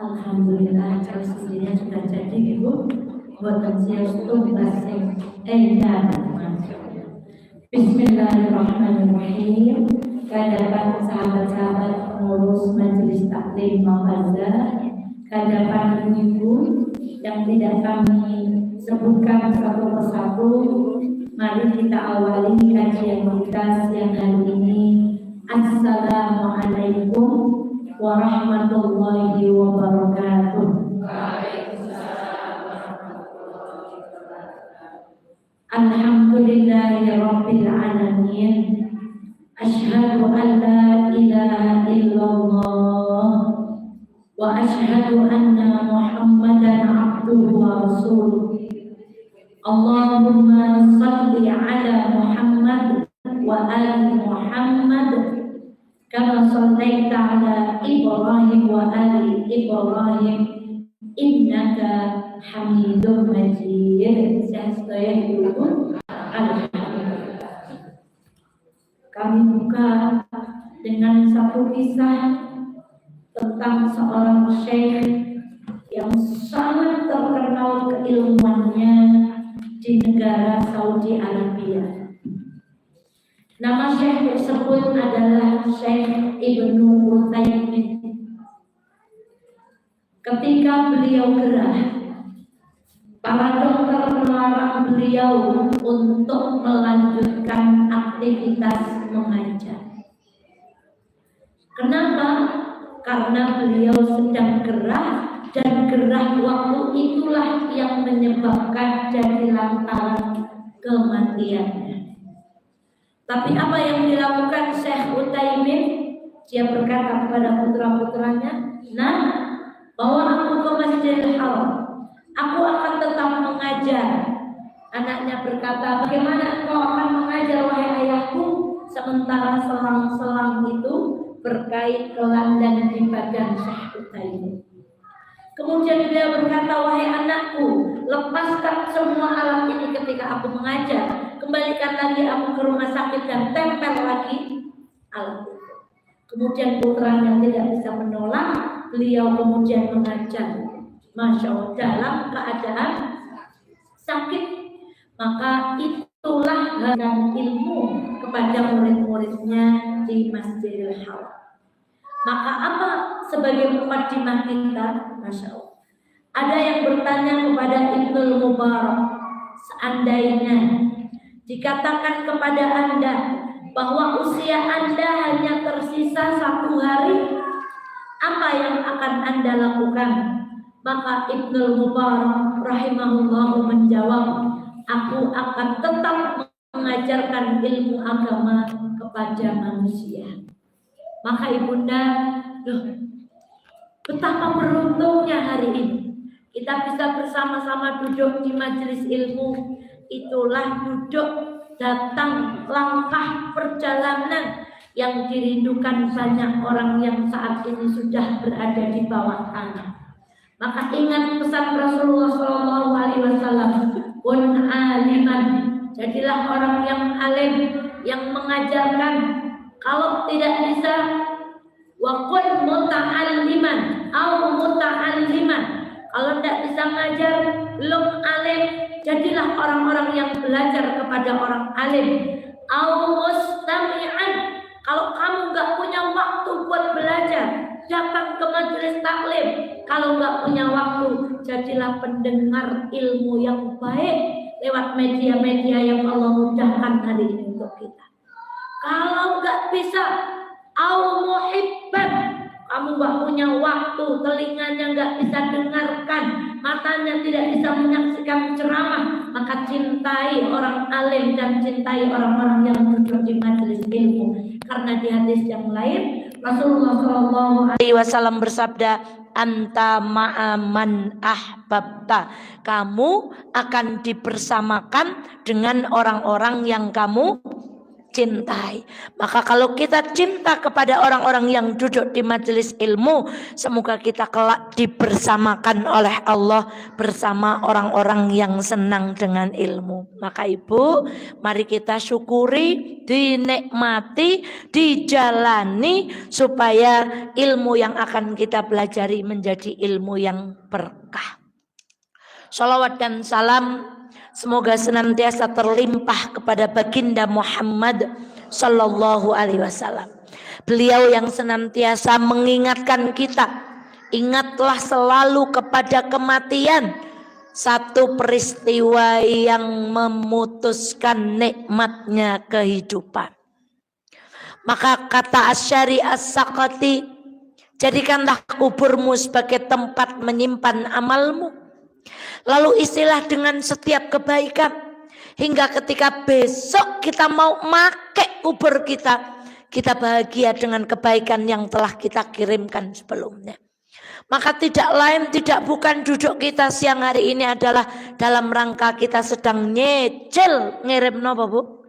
Alhamdulillah acara sendirinya sudah jadi Ibu. Buatan siap tugas yang Bismillahirrahmanirrahim. Kehadapan sahabat-sahabat pengurus Majelis Taklim Mafaza, kehadapan Ibu yang tidak kami sebutkan satu persatu, mari kita awali kajian kita siang hari ini. Assalamualaikum warahmatullahi wabarakatuh. Alhamdulillahirabbil alamin. Asyhadu an la ilaha illallah wa asyhadu anna Muhammadan abduhu wa rasuluh. Allahumma shalli ala Muhammad wa ali Muhammad kama shallaita ala Ibrahim wa ali Ibrahim innaka Hamidum Majid. Saya dulu. Alhamdulillah. Kami buka dengan satu kisah tentang seorang syekh yang sangat terkenal keilmuannya di negara Saudi Arabia. Nama syekh tersebut adalah Syekh Ibnu Utsaimin. Ketika beliau gerah, para dokter melarang beliau untuk melanjutkan aktivitas mengajar. Kenapa? Karena beliau sedang gerah, dan gerah waktu itulah yang menyebabkan jadi lantaran kematiannya. Tapi apa yang dilakukan Syekh Utsaimin? Dia berkata kepada putra-putranya, "Nah, bawa aku ke Masjidil Haram. Aku akan tetap mengajar." Anaknya berkata, "Bagaimana engkau akan mengajar wahai ayahku?" Sementara selang-selang itu berkait kelan dan di badan Syekh Utsaimin. Kemudian beliau berkata, "Wahai anakku, lepaskan semua alat ini ketika aku mengajar. Kembalikan lagi aku ke rumah sakit dan tempel lagi alat itu." Kemudian putranya tidak bisa menolak, beliau kemudian mengajar, Masya Allah, dalam keadaan sakit. Maka itulah dan ilmu kepada murid-muridnya di Masjidil Haram. Maka apa sebagai mukadimah kita? Masya Allah. Ada yang bertanya kepada Ibnu Mubarak, seandainya dikatakan kepada Anda bahwa usia Anda hanya tersisa 1 hari, apa yang akan Anda lakukan? Maka Ibnu Mubarak rahimahullah menjawab, "Aku akan tetap mengajarkan ilmu agama kepada manusia." Maka ibunda, betapa beruntungnya hari ini kita bisa bersama-sama duduk di majelis ilmu. Itulah duduk, datang, langkah, perjalanan yang dirindukan banyak orang yang saat ini sudah berada di bawah tanah. Maka ingat pesan Rasulullah SAW, "Kun aliman", jadilah orang yang alim, yang mengajarkan. Kalau tidak bisa, wa kun muta'alliman au muta'alliman. Kalau tidak bisa ngajar, belum alim, jadilah orang-orang yang belajar kepada orang alim. Au mustami'an. Kalau kamu nggak punya waktu buat belajar, datang ke majelis taklim. Kalau nggak punya waktu, jadilah pendengar ilmu yang baik lewat media-media yang Allah mudahkan hari ini untuk kita. Kalau nggak bisa, au muhibban, kamu nggak punya waktu, telinganya nggak bisa dengarkan, matanya tidak bisa menyaksikan ceramah, maka cintai orang alim dan cintai orang-orang yang duduk di majelis ilmu. Karena di hadis yang lain Rasulullah SAW bersabda, "Anta ma'aman ahbabta." Kamu akan dipersamakan dengan orang-orang yang kamu cintai. Maka kalau kita cinta kepada orang-orang yang duduk di majelis ilmu, semoga kita kelak dibersamakan oleh Allah bersama orang-orang yang senang dengan ilmu. Maka Ibu, mari kita syukuri, dinikmati, dijalani supaya ilmu yang akan kita pelajari menjadi ilmu yang berkah. Shalawat dan salam semoga senantiasa terlimpah kepada baginda Muhammad sallallahu alaihi wasallam. Beliau yang senantiasa mengingatkan kita, ingatlah selalu kepada kematian, satu peristiwa yang memutuskan nikmatnya kehidupan. Maka kata Asy'ari As-Saqati, jadikanlah kuburmu sebagai tempat menyimpan amalmu. Lalu istilah dengan setiap kebaikan, hingga ketika besok kita mau make kubur kita, kita bahagia dengan kebaikan yang telah kita kirimkan sebelumnya. Maka tidak lain tidak bukan duduk kita siang hari ini adalah dalam rangka kita sedang nyecil ngirim apa Bu?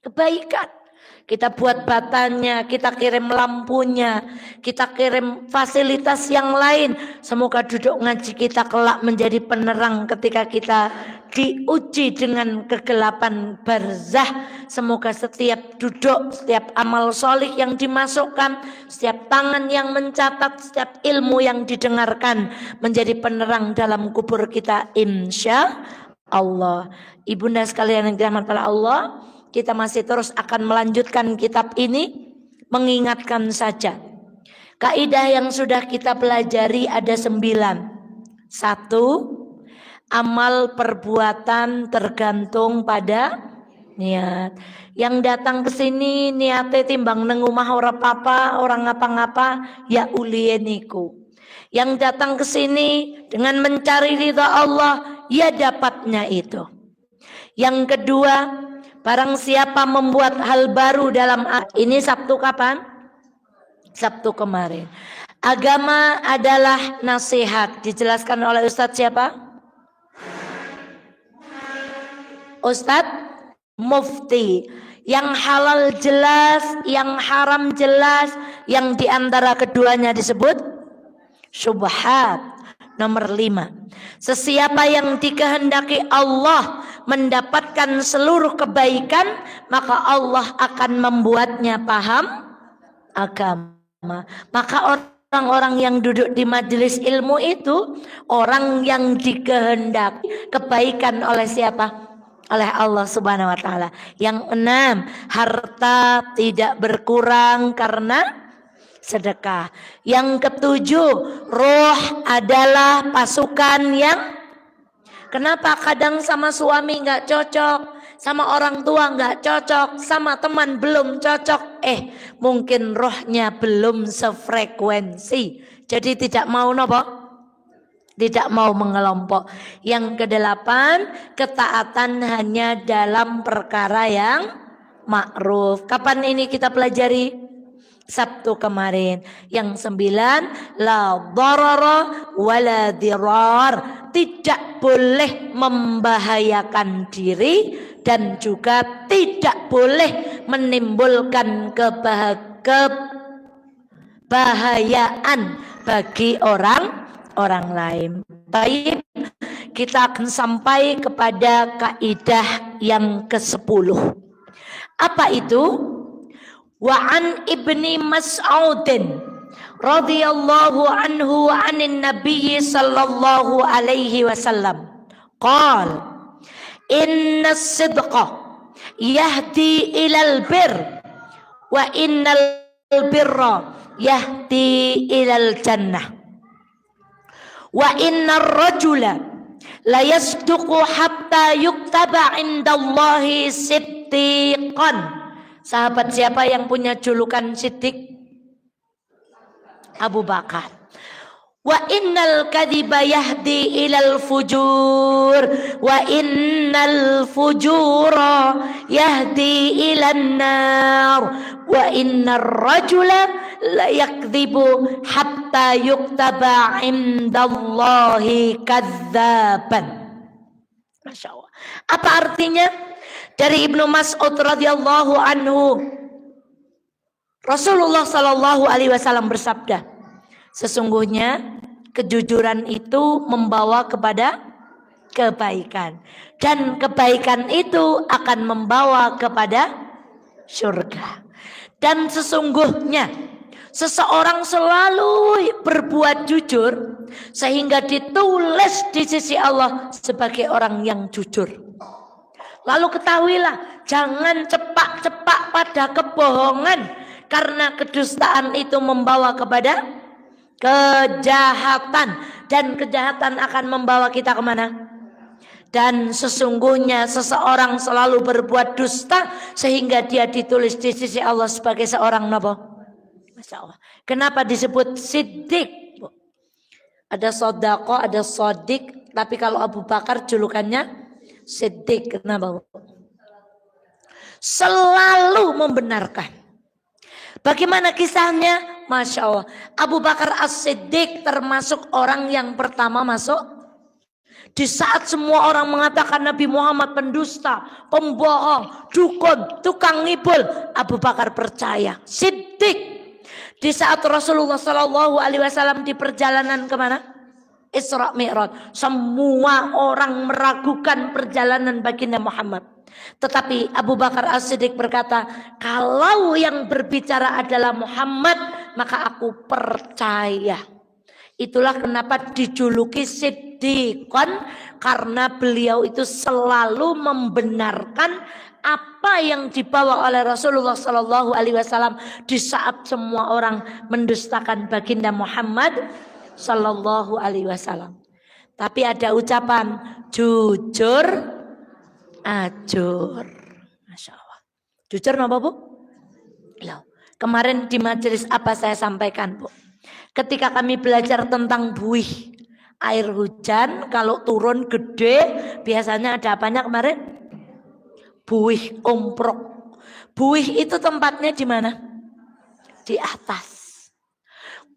Kebaikan. Kita buat batanya, kita kirim lampunya, kita kirim fasilitas yang lain. Semoga duduk ngaji kita kelak menjadi penerang ketika kita diuji dengan kegelapan barzah. Semoga setiap duduk, setiap amal solih yang dimasukkan, setiap tangan yang mencatat, setiap ilmu yang didengarkan menjadi penerang dalam kubur kita, insya Allah. Ibunda sekalian yang dirahmati Allah, kita masih terus akan melanjutkan kitab ini, mengingatkan saja. Kaidah yang sudah kita pelajari ada 9. 1, amal perbuatan tergantung pada niat. Yang datang ke sini niate timbang nang omah ora apa-apa, orang ngapa-ngapa, ya ulien niku. Yang datang ke sini dengan mencari ridha Allah, ya dapatnya itu. Yang kedua, barang siapa membuat hal baru dalam ini Sabtu kapan? Sabtu kemarin. Agama adalah nasihat. Dijelaskan oleh Ustadz siapa? Ustadz Mufti. Yang halal jelas, yang haram jelas, yang diantara keduanya disebut syubhat. Nomor 5. Sesiapa yang dikehendaki Allah mendapatkan seluruh kebaikan, maka Allah akan membuatnya paham agama. Maka orang-orang yang duduk di majelis ilmu itu orang yang dikehendaki kebaikan oleh siapa? Oleh Allah Subhanahu wa taala. Yang 6, harta tidak berkurang karena sedekah. Yang ke-7, roh adalah pasukan yang kenapa kadang sama suami nggak cocok, sama orang tua nggak cocok, sama teman belum cocok. Mungkin rohnya belum sefrekuensi. Jadi tidak mau nopo? Tidak mau mengelompok. Yang ke-8, ketaatan hanya dalam perkara yang ma'ruf. Kapan ini kita pelajari? Sabtu kemarin. Yang 9, la darara wala dirar. Tidak boleh membahayakan diri dan juga tidak boleh menimbulkan kebahayaan bagi orang lain. Baik, kita akan sampai kepada kaidah yang ke-10. Apa itu? Wa an Ibni Mas'ud radhiyallahu anhu anin Nabi sallallahu alaihi wasallam qala inna as-sidqa yahdi ilal bir wa innal birra yahdi ilal jannah wa innar rajula la yasduqu hatta yuktaba indallahi siddiqan. Sahabat siapa yang punya julukan Siddiq? Abu Bakar. Wa innal kadhiba yahdi ilal fujur wa innal fujura yahdi ilan nar wa innar rajula la yakdhibu hatta yuktaba indallahi kadzaban. Masya Allah. Apa artinya? Dari Ibnu Mas'ud radhiyallahu anhu, Rasulullah sallallahu alaihi wasallam bersabda, sesungguhnya kejujuran itu membawa kepada kebaikan, dan kebaikan itu akan membawa kepada surga. Dan sesungguhnya seseorang selalu berbuat jujur sehingga ditulis di sisi Allah sebagai orang yang jujur. Lalu ketahuilah, jangan cepat-cepat pada kebohongan, karena kedustaan itu membawa kepada kejahatan, dan kejahatan akan membawa kita kemana? Dan sesungguhnya seseorang selalu berbuat dusta sehingga dia ditulis di sisi Allah sebagai seorang napa? Masya Allah. Kenapa disebut siddiq? Ada sodako, ada sodik, tapi kalau Abu Bakar julukannya siddiq. Kenapa? Selalu membenarkan. Bagaimana kisahnya? Masya Allah. Abu Bakar As-Siddiq termasuk orang yang pertama masuk. Di saat semua orang mengatakan Nabi Muhammad pendusta, pembohong, dukun, tukang ngibul, Abu Bakar percaya. Siddiq. Di saat Rasulullah Shallallahu Alaihi Wasallam di perjalanan kemana? Isra Mi'raj. Semua orang meragukan perjalanan baginda Muhammad. Tetapi Abu Bakar As-Siddiq berkata, kalau yang berbicara adalah Muhammad, maka aku percaya. Itulah kenapa dijuluki Siddiqon, karena beliau itu selalu membenarkan apa yang dibawa oleh Rasulullah Sallallahu Alaihi Wasallam di saat semua orang mendustakan baginda Muhammad Sallallahu Alaihi Wasallam. Tapi ada ucapan jujur, ajur. Masya Allah. Jujur apa Bu? Loh, kemarin di majelis apa saya sampaikan Bu? Ketika kami belajar tentang buih, air hujan kalau turun gede biasanya ada apanya kemarin? Buih omprok. Buih itu tempatnya di mana? Di atas.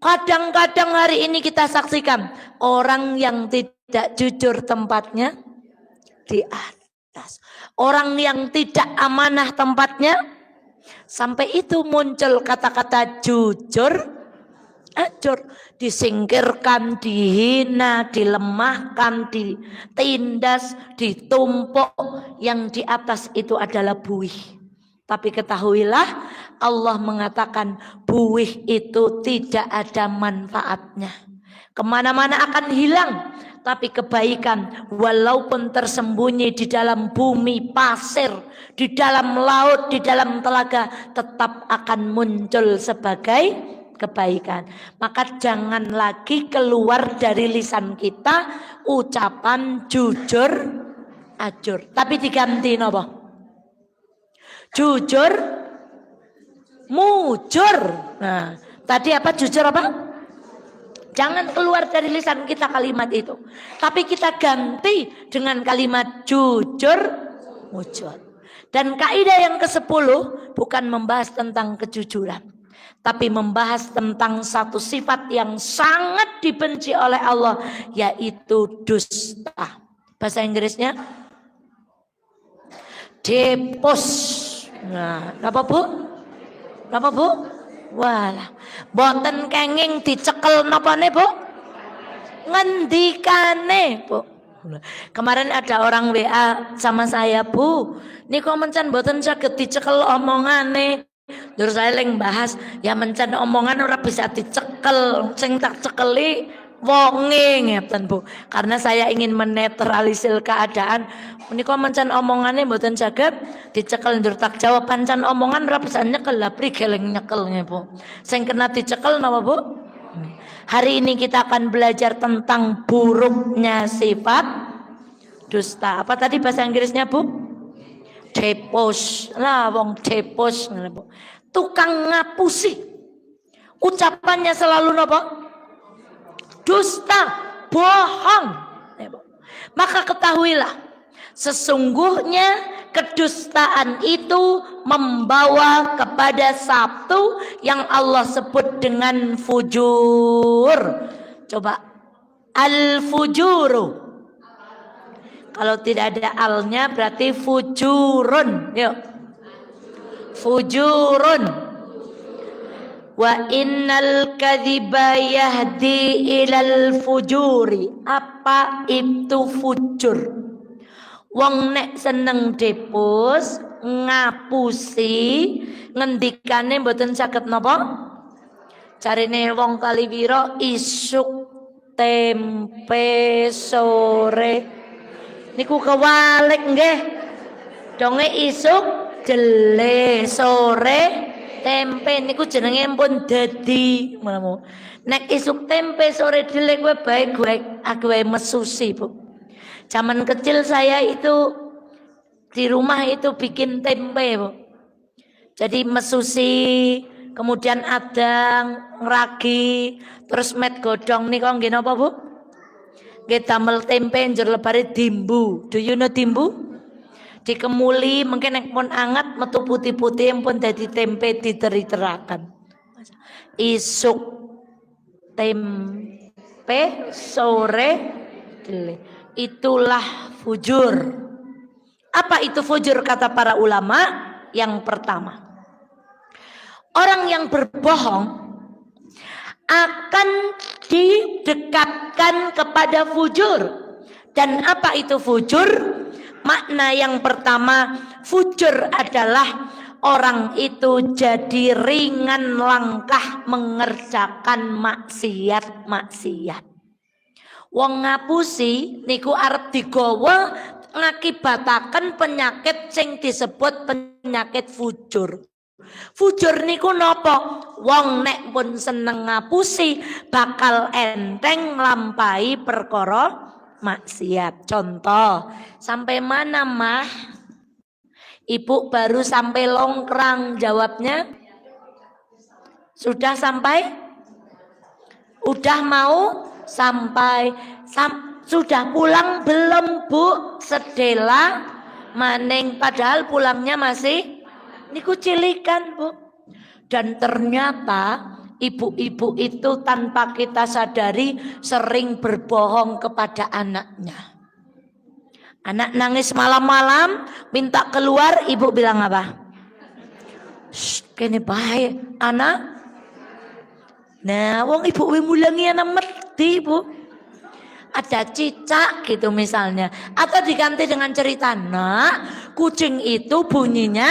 Kadang-kadang hari ini kita saksikan orang yang tidak jujur tempatnya di atas. Orang yang tidak amanah tempatnya, sampai itu muncul kata-kata jujur, ajur, disingkirkan, dihina, dilemahkan, ditindas, ditumpuk. Yang di atas itu adalah buih. Tapi ketahuilah, Allah mengatakan buih itu tidak ada manfaatnya. Kemana-mana akan hilang. Tapi kebaikan walaupun tersembunyi di dalam bumi, pasir, di dalam laut, di dalam telaga, tetap akan muncul sebagai kebaikan. Maka jangan lagi keluar dari lisan kita ucapan jujur, ajur. Tapi diganti apa? Jujur, mujur. Nah, tadi apa? Jujur apa? Jangan keluar dari lisan kita kalimat itu. Tapi kita ganti dengan kalimat jujur, mujur. Dan kaidah yang ke-10 bukan membahas tentang kejujuran, tapi membahas tentang satu sifat yang sangat dibenci oleh Allah, yaitu dusta. Bahasa Inggrisnya depos. Nah, apa Bu? Apa Bu? Walah, boten kenging dicekel napane Bu? Ngendikane Bu. Kemarin ada orang WA sama saya, Bu, niku mencen boten saged dicekel omongane. Terus saya leng bahas, ya mencen omongan ora bisa dicekel, sing tak cekeli wonge ngeten Bu. Karena saya ingin menetralisir keadaan. Menika mencen omongane mboten saged dicekel, ndur tak jawab pancen omongan ora bisa nyekel, lah prigeleng nyekelnya Bu. Sing kena dicekel napa Bu? Hari ini kita akan belajar tentang buruknya sifat dusta. Apa tadi bahasa Inggrisnya Bu? Depos. Lah wong depos, tukang ngapusi. Ucapannya selalu napa? Dusta, bohong. Maka ketahuilah, sesungguhnya kedustaan itu membawa kepada satu yang Allah sebut dengan fujur. Coba, al-fujuru. Kalau tidak ada alnya berarti fujurun. Yuk. Fujurun. Wa innal kadhiba yahdi ilal fujuri. Apa itu fujur? Wong nek seneng depus ngapusi ngendikane mboten saged napa? Carine wong Kaliwiro isuk tempe sore niku kewalik nggih. Donge isuk jele sore tempe niku jenenge pun dadi ngono. Nek isuk tempe sore jele kowe bae gue mesusi, Bu. Zaman kecil saya itu di rumah itu bikin tempe, Bu. Jadi mesusi, kemudian adang, ngragi, terus met godhong nika nggih napa, Bu? Nggih damel tempe njur lebare dimbu. Do you know dimbu? Dikemuli mungkin nek pun anget metu putih-putih pun dadi tempe diteri-terakan. Isuk tempe sore dele. Itulah fujur. Apa itu fujur kata para ulama? Yang pertama, orang yang berbohong akan didekatkan kepada fujur. Dan apa itu fujur? Makna yang pertama, fujur adalah orang itu jadi ringan langkah mengerjakan maksiat-maksiat. Wong ngapusi niku arep digawa ngakibataken penyakit sing disebut penyakit fujur. Fujur niku napa? Wong nek pun seneng ngapusi bakal enteng nglampahi perkara maksiat. Contoh, sampai mana mah? Ibu baru sampai Longkrang, jawabnya sudah sampai? Udah mau sampai? Sudah pulang belum, Bu? Sedela maning, padahal pulangnya masih niku cilikan, Bu. Dan ternyata ibu-ibu itu tanpa kita sadari sering berbohong kepada anaknya. Anak nangis malam-malam minta keluar, ibu bilang apa? Kene baik anak. Nah, wong ibu mulangi anak mati, Bu. Ada cicak gitu misalnya, atau diganti dengan cerita, nak, kucing itu bunyinya.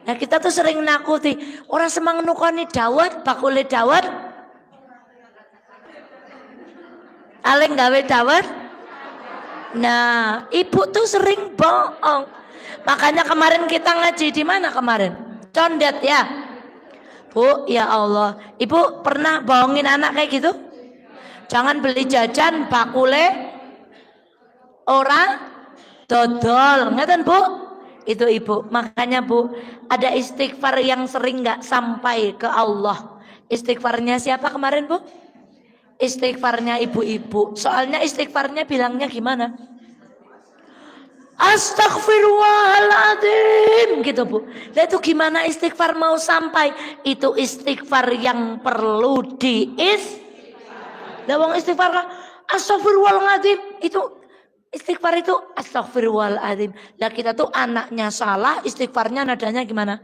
Nah, kita tuh sering nakuti orang semang nukoni dawet, bakule dawet, aleng gawe dawet. Nah, ibu tuh sering bohong. Makanya kemarin kita ngaji di mana kemarin? Condet ya, Bu. Ya Allah, ibu pernah bohongin anak kayak gitu? Jangan beli jajan bakule orang dodol, ngeten, Bu? Itu ibu. Makanya, Bu, ada istighfar yang sering gak sampai ke Allah. Istighfarnya siapa kemarin, Bu? Istighfarnya ibu-ibu. Soalnya istighfarnya bilangnya gimana? Astagfirullahaladzim gitu, Bu. Nah, itu gimana istighfar mau sampai? Itu istighfar yang perlu Lah wong istighfar astagfirullahaladzim, itu istighfar itu astagfirullahaladzim. Lah kita tuh anaknya salah, istighfarnya nadanya gimana?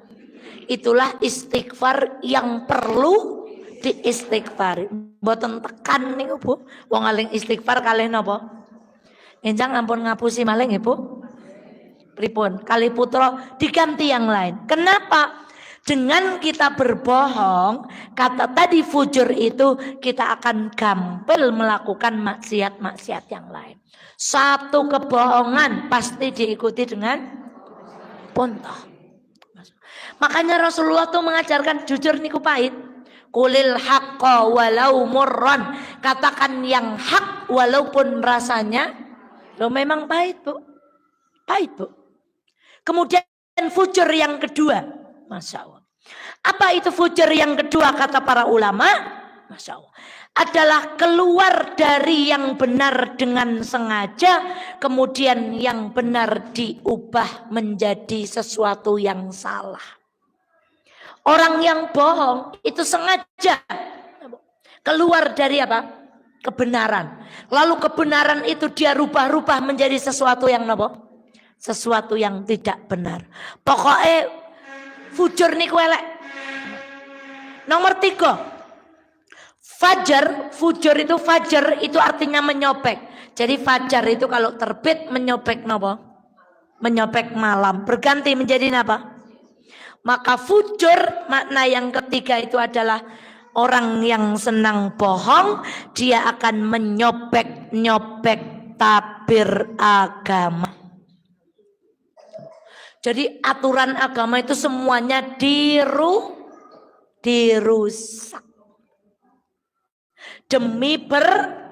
Itulah istighfar yang perlu diistighfari. Mboten tekan niku, Bu. Wong aling istighfar kalih napa? Enjang ampun ngapusi maling, Ibu. Pripun? Kali putra diganti yang lain. Kenapa? Dengan kita berbohong, kata tadi fujur itu, kita akan gampil melakukan maksiat-maksiat yang lain. Satu kebohongan pasti diikuti dengan contoh. Makanya Rasulullah tuh mengajarkan jujur niku pahit. Qulil haqqa walau murran. Katakan yang hak walaupun rasanya memang pahit, Bu. Pahit, Bu. Kemudian fujur yang kedua. Masya Allah. Apa itu fujur yang kedua kata para ulama? Masya Allah. Adalah keluar dari yang benar dengan sengaja, kemudian yang benar diubah menjadi sesuatu yang salah. Orang yang bohong itu sengaja keluar dari apa? kebenaran. Lalu kebenaran itu dia rubah-rubah menjadi sesuatu yang apa? Sesuatu yang tidak benar. Pokoknya fujur niku elek. Nomor 3. Fajar, fujur itu fajar itu artinya menyobek. Jadi fajar itu kalau terbit menyobek apa? Menyobek malam. Berganti menjadi apa? Maka fujur makna yang ketiga itu adalah orang yang senang bohong, dia akan menyobek-nyobek tabir agama. Jadi aturan agama itu semuanya dirusak demi berbohong.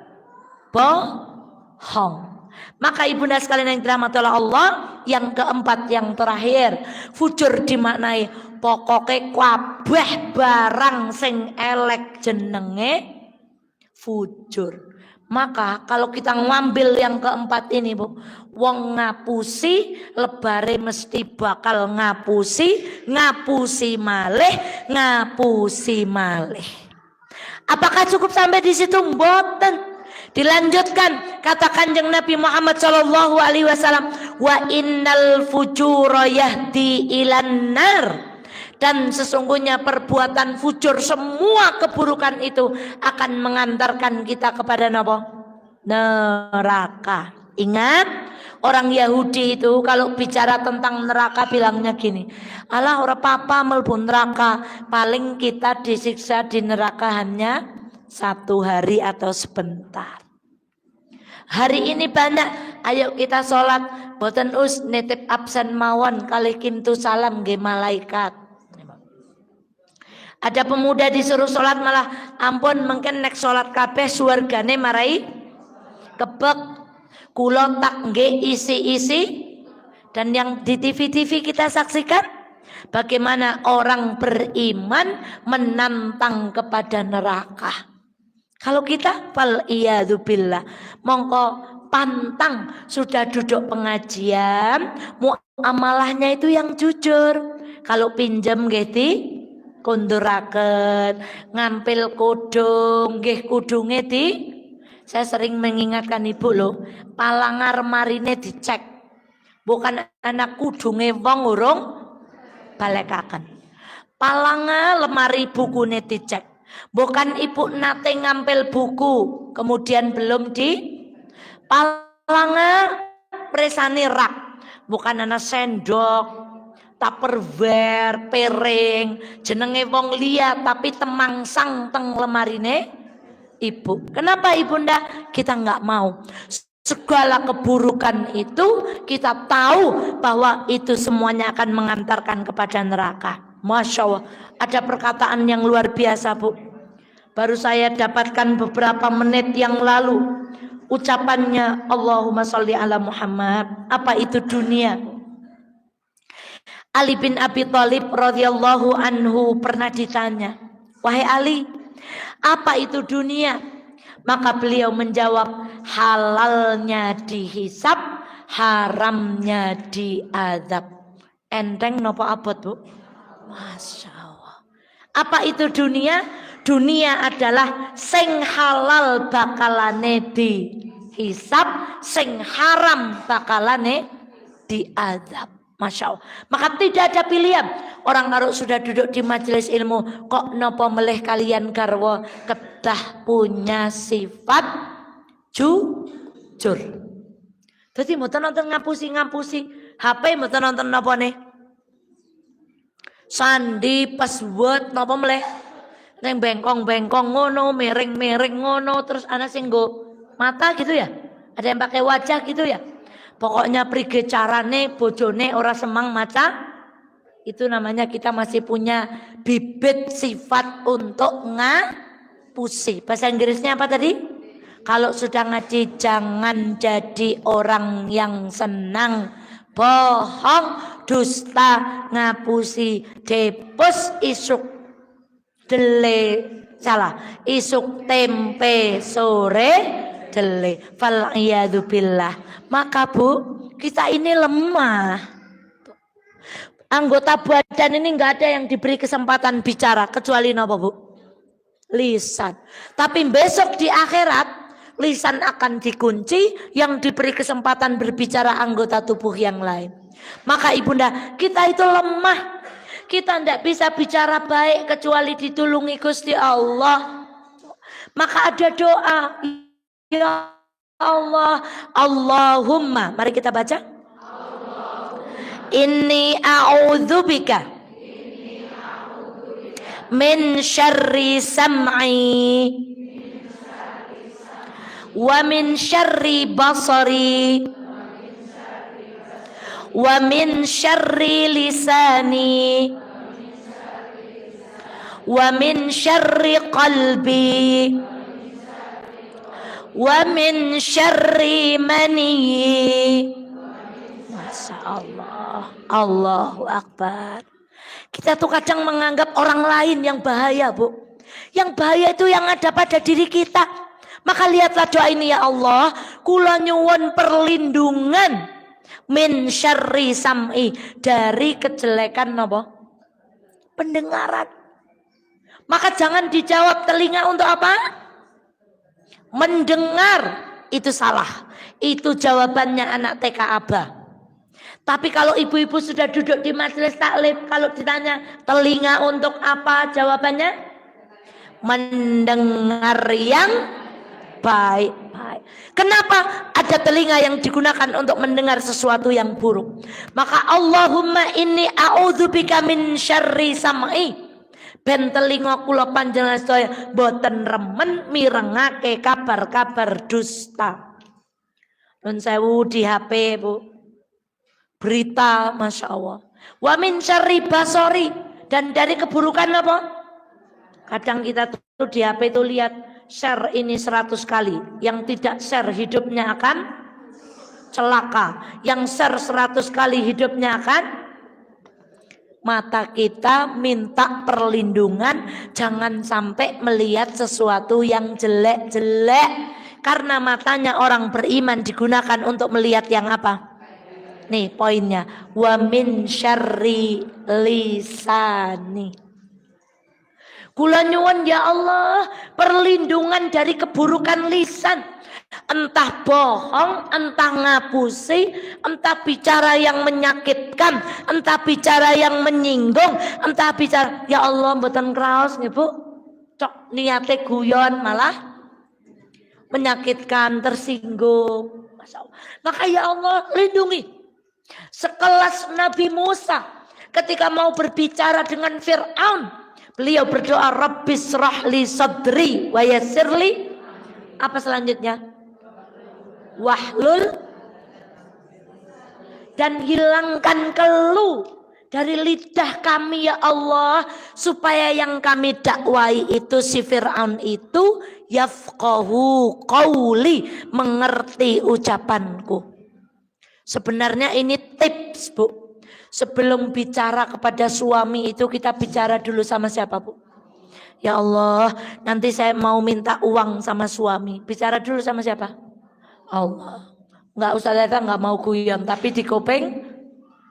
Maka ibunda sekalian yang dirahmati oleh Allah, yang keempat yang terakhir, fujur dimaknai pokoknya kabeh barang sing elek jenenge fujur. Maka kalau kita ngambil yang keempat ini, Bu, wong ngapusi lebare mesti bakal ngapusi malih. Apakah cukup sampai di situ? Mboten. Dilanjutkan kata Kanjeng Nabi Muhammad sallallahu alaihi wasallam, wa innal fujura yahdi ilan nar. Dan sesungguhnya perbuatan fujur, semua keburukan itu akan mengantarkan kita kepada neraka. Ingat, orang Yahudi itu kalau bicara tentang neraka bilangnya gini, alah ora apa-apa mlebu neraka, paling kita disiksa di neraka hanya 1 hari atau sebentar. Hari ini banyak, ayo kita sholat, boten us nitip absen mawon kali kintu salam nggih malaikat. Ada pemuda disuruh sholat malah ampun mungkin nek sholat kabeh suwargane marai kebek. Kula tak nggih isi-isi. Dan yang di TV-TV kita saksikan bagaimana orang beriman menantang kepada neraka. Kalau kita fal iyadu billah, mongko pantang sudah duduk pengajian, muamalahnya itu yang jujur. Kalau pinjem nggih kunduraken, ngampil kudung nggih kudunge saya sering mengingatkan ibu loh, palangar marine dicek. Bukan anak kudunge wong urung balekaken. Palanga lemari bukune dicek. Bukan ibu nate ngampil buku kemudian belum di palanga presane rak. Bukan anak sendok, tupperware, piring, jenenge wong liya tapi temangsang teng lemarine ibu. Kenapa ibunda? Kita nggak mau. Segala keburukan itu kita tahu bahwa itu semuanya akan mengantarkan kepada neraka. Masya Allah, ada perkataan yang luar biasa, Bu. Baru saya dapatkan beberapa menit yang lalu. Ucapannya Allahumma sholli ala Muhammad. Apa itu dunia? Ali bin Abi Thalib radhiyallahu anhu pernah ditanya, wahai Ali, apa itu dunia? Maka beliau menjawab, halalnya dihisab, haramnya diazab. Enteng nopo abot, Bu? Masya Allah. Apa itu dunia? Dunia adalah sing halal bakalane dihisab, sing haram bakalane diazab. Masya Allah. Maka tidak ada pilihan. Orang kalau sudah duduk di majelis ilmu, kok nopo meleh kalian garwa kedah punya sifat jujur. Jadi mau nonton ngapusi HP, mau nonton nopo nih? Sandi password nopo meleh? Neng bengkong ngono, mereng ngono, terus ana sing nggo mata gitu ya? Ada yang pakai wajah gitu ya? Pokoknya prige carane bojone ora semang maca. Itu namanya kita masih punya bibit sifat untuk ngapusi. Bahasa Inggrisnya apa tadi? Kalau sudah ngaji jangan jadi orang yang senang bohong, dusta, ngapusi, depus, isuk dele, salah, isuk tempe sore dele. Fal iyadu billah. Maka Bu, kita ini lemah. Anggota badan ini nggak ada yang diberi kesempatan bicara kecuali apa Bu? Lisan. Tapi besok di akhirat lisan akan dikunci, yang diberi kesempatan berbicara anggota tubuh yang lain. Maka ibunda, kita itu lemah. Kita tidak bisa bicara baik kecuali ditulungi Gusti Allah. Maka ada doa, ya Allah, Allahumma, mari kita baca. Inni a'udzubika min syarri sam'i wa min syarri basari wa min syarri lisani wa min syarri qalbi wa min syarri mani. Masya Allah, Allahu Akbar. Kita tuh kadang menganggap orang lain yang bahaya, Bu. Yang bahaya itu yang ada pada diri kita. Maka lihatlah doa ini, ya Allah, kula nyuwun perlindungan min syarri sam'i, dari kejelekan apa? Pendengaran. Maka jangan dijawab telinga untuk apa? Mendengar. Itu salah. Itu jawabannya anak TK Abah. Tapi kalau ibu-ibu sudah duduk di majelis taklim, kalau ditanya telinga untuk apa, jawabannya mendengar yang baik-baik. Kenapa ada telinga yang digunakan untuk mendengar sesuatu yang buruk? Maka Allahumma inni a'udzubika min syarri sam'i. Ben telinga kula panjenengan sedaya boten remen mirengake kabar-kabar dusta. Nun sewu di HP, Bu. Berita, Masya Allah. Wa min syarri basori, dan dari keburukan apa? Kadang kita tuh di HP itu lihat share ini 100 kali. Yang tidak share hidupnya akan celaka. Yang share 100 kali hidupnya akan. Mata kita minta perlindungan, jangan sampai melihat sesuatu yang jelek-jelek. Karena matanya orang beriman digunakan untuk melihat yang apa? Nih poinnya, wa min syarri lisani. Kula nyuwun ya Allah perlindungan dari keburukan lisan. Entah bohong, entah ngapusi, entah bicara yang menyakitkan, entah bicara yang menyinggung, entah bicara, ya Allah mboten kraos nggih Bu. Cok niate guyon malah menyakitkan, tersinggung. Masya Allah. Maka ya Allah lindungi. Sekelas Nabi Musa ketika mau berbicara dengan Fir'aun, beliau berdoa Rabbis rahli sadri wa yassirli. Apa selanjutnya? Wahlul, dan hilangkan keluh dari lidah kami ya Allah, supaya yang kami dakwai itu si Fir'aun itu yafqahu qawli, mengerti ucapanku. Sebenarnya ini tips, Bu. Sebelum bicara kepada suami itu kita bicara dulu sama siapa, Bu? Ya Allah, nanti saya mau minta uang sama suami. Bicara dulu sama siapa? Allah. Enggak usah datang, enggak mau guyon, tapi di kuping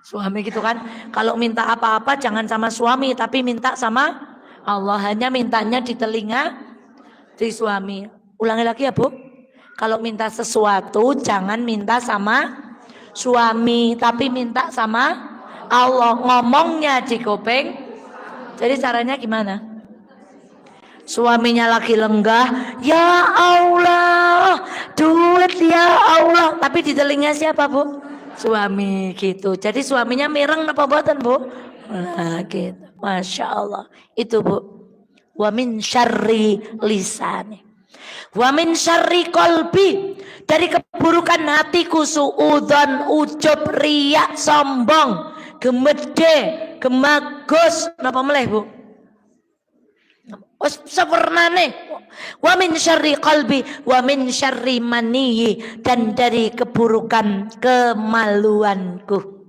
suami gitu kan. Kalau minta apa-apa jangan sama suami, tapi minta sama Allah. Hanya mintanya di telinga di suami. Ulangi lagi ya Bu. Kalau minta sesuatu jangan minta sama suami, tapi minta sama Allah. Ngomongnya di kuping. Jadi caranya gimana? Suaminya lagi lenggah, ya Allah, duit ya Allah. Tapi di telinga siapa, Bu? Suami gitu. Jadi suaminya mireng apa buatan, Bu? Nah gitu. Masya Allah. Itu, Bu. Wa min syarri lisani. Wa min syarri qalbi. Dari keburukan hatiku, suudzon, ujub, riak, sombong, gemede, gemagus. Napa meleh, Bu? Sempurnane. Wa min syarri qalbi wa min syarri maniyi, dan dari keburukan kemaluanku.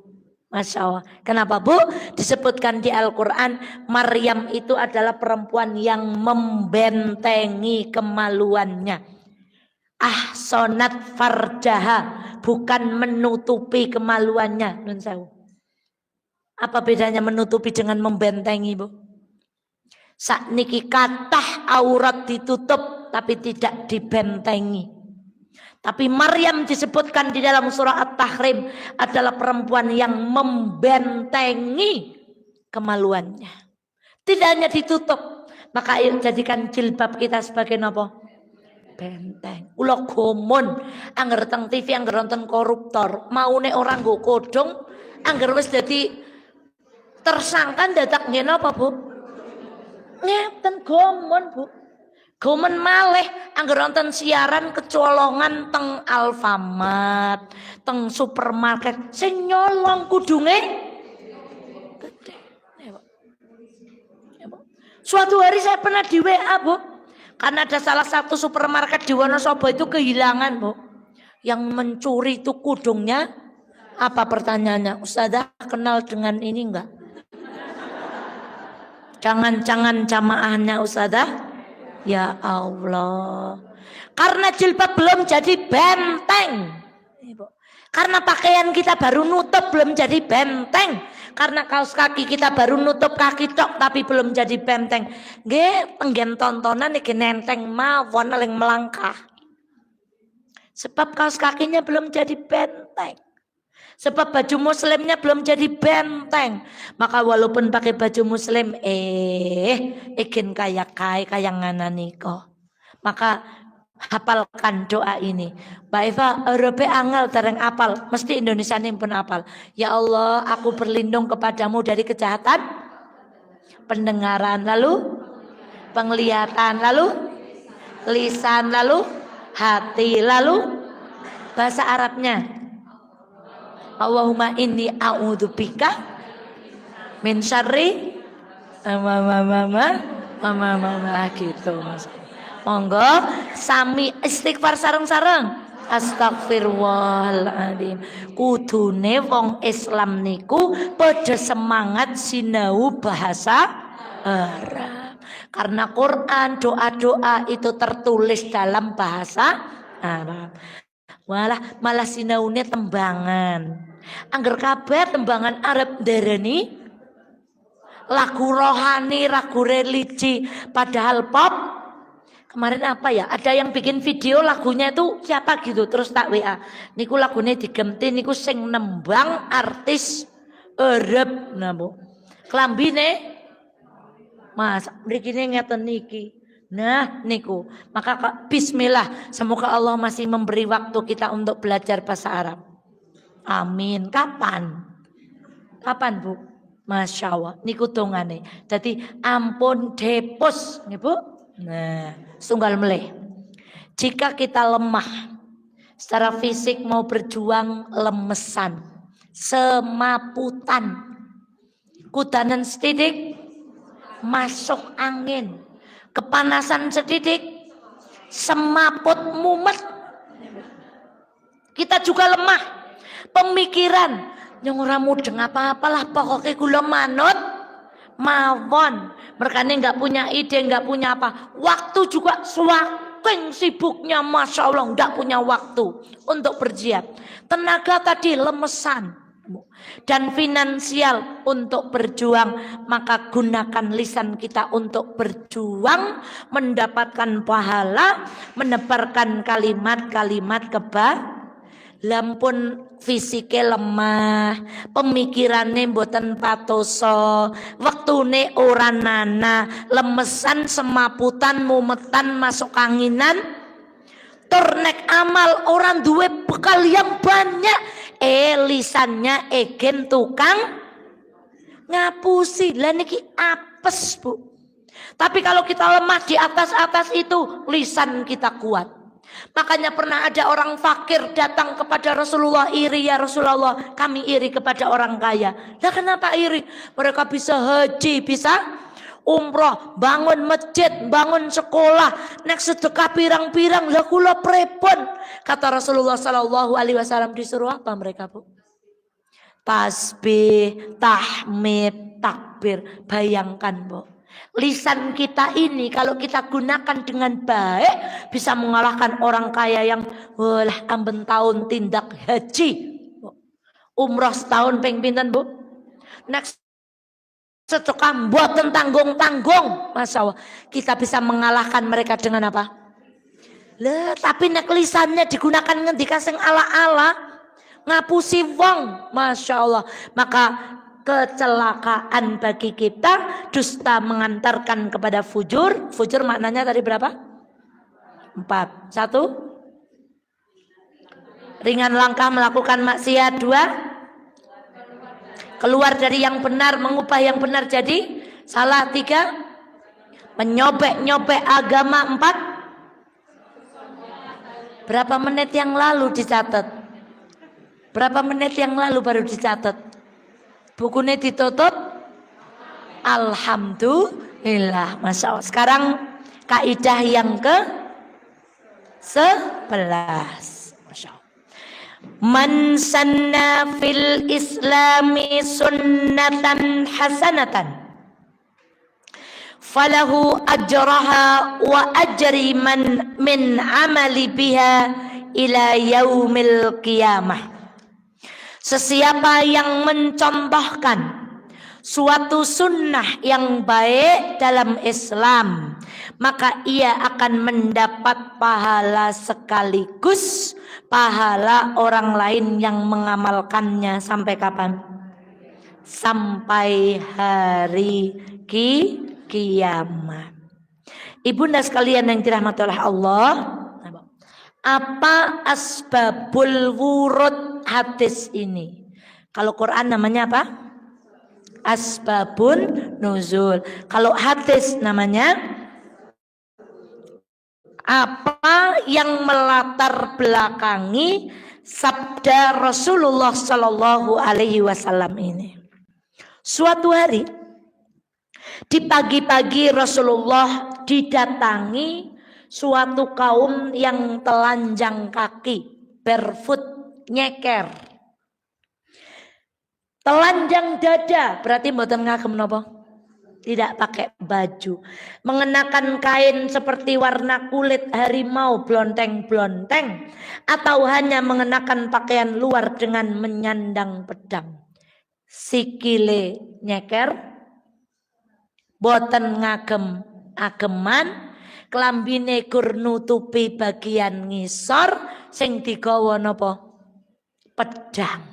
Masya Allah. Kenapa, Bu? Disebutkan di Al-Quran Maryam itu adalah perempuan yang membentengi kemaluannya. Ahsanat farjaha, bukan menutupi kemaluannya. Nun sewu. Apa bedanya menutupi dengan membentengi, Bu? Sakniki kathah aurat ditutup tapi tidak dibentengi. Tapi Maryam disebutkan di dalam surah At-Tahrim adalah perempuan yang membentengi kemaluannya. Tidak hanya ditutup, maka ayo jadikan jilbab kita sebagai apa? Benteng. Ula gomon, angger teng TV, angger nonton koruptor, maune orang nggo kodong, angger wis dadi tersangka dadak ngene apa, Bu? Ngeten gomon, Bu. Gomen malih angger nonton siaran kecolongan teng Alfamart, teng supermarket sing nyolong kudunge gede. Suatu hari saya pernah di WA, Bu. Karena ada salah satu supermarket di Wonosobo itu kehilangan, Bu. Yang mencuri itu kudungnya apa pertanyaannya? Ustazah kenal dengan ini enggak? Jangan-jangan jamaahnya Ustazah? Ya Allah, karena jilbab belum jadi benteng, karena pakaian kita baru nutup belum jadi benteng, karena kaos kaki kita baru nutup kaki tok tapi belum jadi benteng. Nggih, penggen tontonan iki nenteng mawon eling melangkah. Sebab kaos kakinya belum jadi benteng. Sebab baju muslimnya belum jadi benteng. Maka walaupun pakai baju muslim, ikin kayak ngana niko. Maka hafalkan doa ini. Mbak Eva, Europe angel tereng apal. Mesti Indonesia ini pun apal. Ya Allah, aku berlindung kepadamu dari kejahatan pendengaran, lalu penglihatan, lalu lisan, lalu hati, lalu bahasa Arabnya. Allahumma inni a'udzubika min syarri mama gitu Mas. Monggo sami istighfar sareng-sareng. Astagfirullahaladzim. Kudune wong Islam niku padha semangat sinau bahasa Arab. Karena Quran, doa-doa itu tertulis dalam bahasa Arab. Malah sinaune tembangan. Angger kabeh tembangan Arab dereni lagu rohani, lagu religi, padahal pop. Kemarin apa ya? Ada yang bikin video lagunya itu siapa gitu, terus tak WA. Niku lagune digemti niku sing nembang artis Arab napa. Klambine Mas, mrikine ngeten niki. Nah, niku. Maka bismillah, semoga Allah masih memberi waktu kita untuk belajar bahasa Arab. Amin. Kapan? Kapan, Bu? Masya Allah. Niku tongane. Jadi ampun depos, nih Bu. Nah, setunggal meleh. Jika kita lemah secara fisik mau berjuang lemesan, semaputan, kudanan setidik, masuk angin, kepanasan setidik, semaput mumet. Kita juga lemah. Pemikiran yang ora mudeng apa-apalah pokoknya kula manut mawon. Merkane nggak punya ide, nggak punya apa. Waktu juga saking sibuknya, masya Allah nggak punya waktu untuk berjihad. Tenaga tadi lemesan dan finansial untuk berjuang, maka gunakan lisan kita untuk berjuang, mendapatkan pahala, menebarkan kalimat-kalimat lampun fisiknya lemah, pemikirannya mboten patoso, waktune ora nana, lemesan, semaputan, mumetan, masuk anginan, turnek amal, orang duwe bekal yang banyak, lisannya egen tukang ngapusi. Lah niki apes, Bu. Tapi kalau kita lemah di atas itu, lisan kita kuat. Makanya pernah ada orang fakir datang kepada Rasulullah, iri ya Rasulullah, kami iri kepada orang kaya. Lah kenapa iri? Mereka bisa haji, bisa umroh, bangun masjid, bangun sekolah, nek sedekah pirang-pirang, lah kula prepon. Kata Rasulullah sallallahu alaihi wasallam, disuruh apa mereka, Bu? Tasbih, tahmid, takbir. Bayangkan, Bu. Lisan kita ini kalau kita gunakan dengan baik bisa mengalahkan orang kaya yang amben tahun tindak haji, umroh setahun ping pinten, Bu? Next sedekah mboten tanggung-tanggung. Masya Allah, kita bisa mengalahkan mereka dengan apa? Lah, tapi nek lisannya digunakan ngendika sing ala-ala, ngapusi wong, Masya Allah. Maka kecelakaan bagi kita, dusta mengantarkan kepada fujur. Fujur maknanya tadi berapa? 4. 1, ringan langkah melakukan maksiat. 2, keluar dari yang benar, mengubah yang benar jadi salah. 3, menyobek-nyobek agama. 4, berapa menit yang lalu dicatat? Berapa menit yang lalu baru dicatat? Bukunya ditutup. Alhamdulillah, Masya Allah. Sekarang kaidah yang ke-11. Masya Allah. Man sanna fil islami sunnatan hasanatan falahu ajraha wa ajri man min amali biha ila yaumil qiyamah. Sesiapa yang mencontohkan suatu sunnah yang baik dalam Islam, maka ia akan mendapat pahala sekaligus pahala orang lain yang mengamalkannya sampai kapan? Sampai hari kiamat. Ibunda sekalian yang dirahmati oleh Allah, apa asbabul wurud hadis ini? Kalau Quran namanya apa? Asbabun nuzul. Kalau hadis namanya apa yang melatar belakangi sabda Rasulullah Sallallahu Alaihi Wasallam ini? Suatu hari di pagi-pagi Rasulullah didatangi suatu kaum yang telanjang kaki, barefoot, nyeker. Telanjang dada, berarti mboten ngagem napa? Tidak pakai baju. Mengenakan kain seperti warna kulit harimau blonteng-blonteng, atau hanya mengenakan pakaian luar dengan menyandang pedang. Sikile nyeker, boten ngagem ageman, klambine gur nutupi bagian ngisor sing digawa napa? Pedang.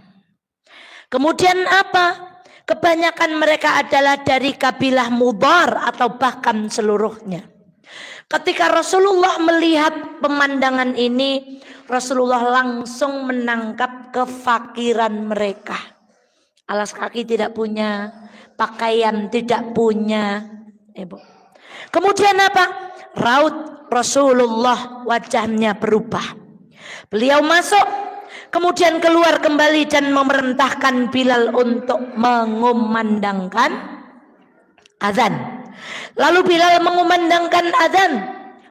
Kemudian apa? Kebanyakan mereka adalah dari kabilah Mudhar atau bahkan seluruhnya. Ketika Rasulullah melihat pemandangan ini, Rasulullah langsung menangkap kefakiran mereka. Alas kaki tidak punya, pakaian tidak punya. Kemudian apa? Raut Rasulullah wajahnya berubah. Beliau masuk, kemudian keluar kembali dan memerintahkan Bilal untuk mengumandangkan azan. Lalu Bilal mengumandangkan azan,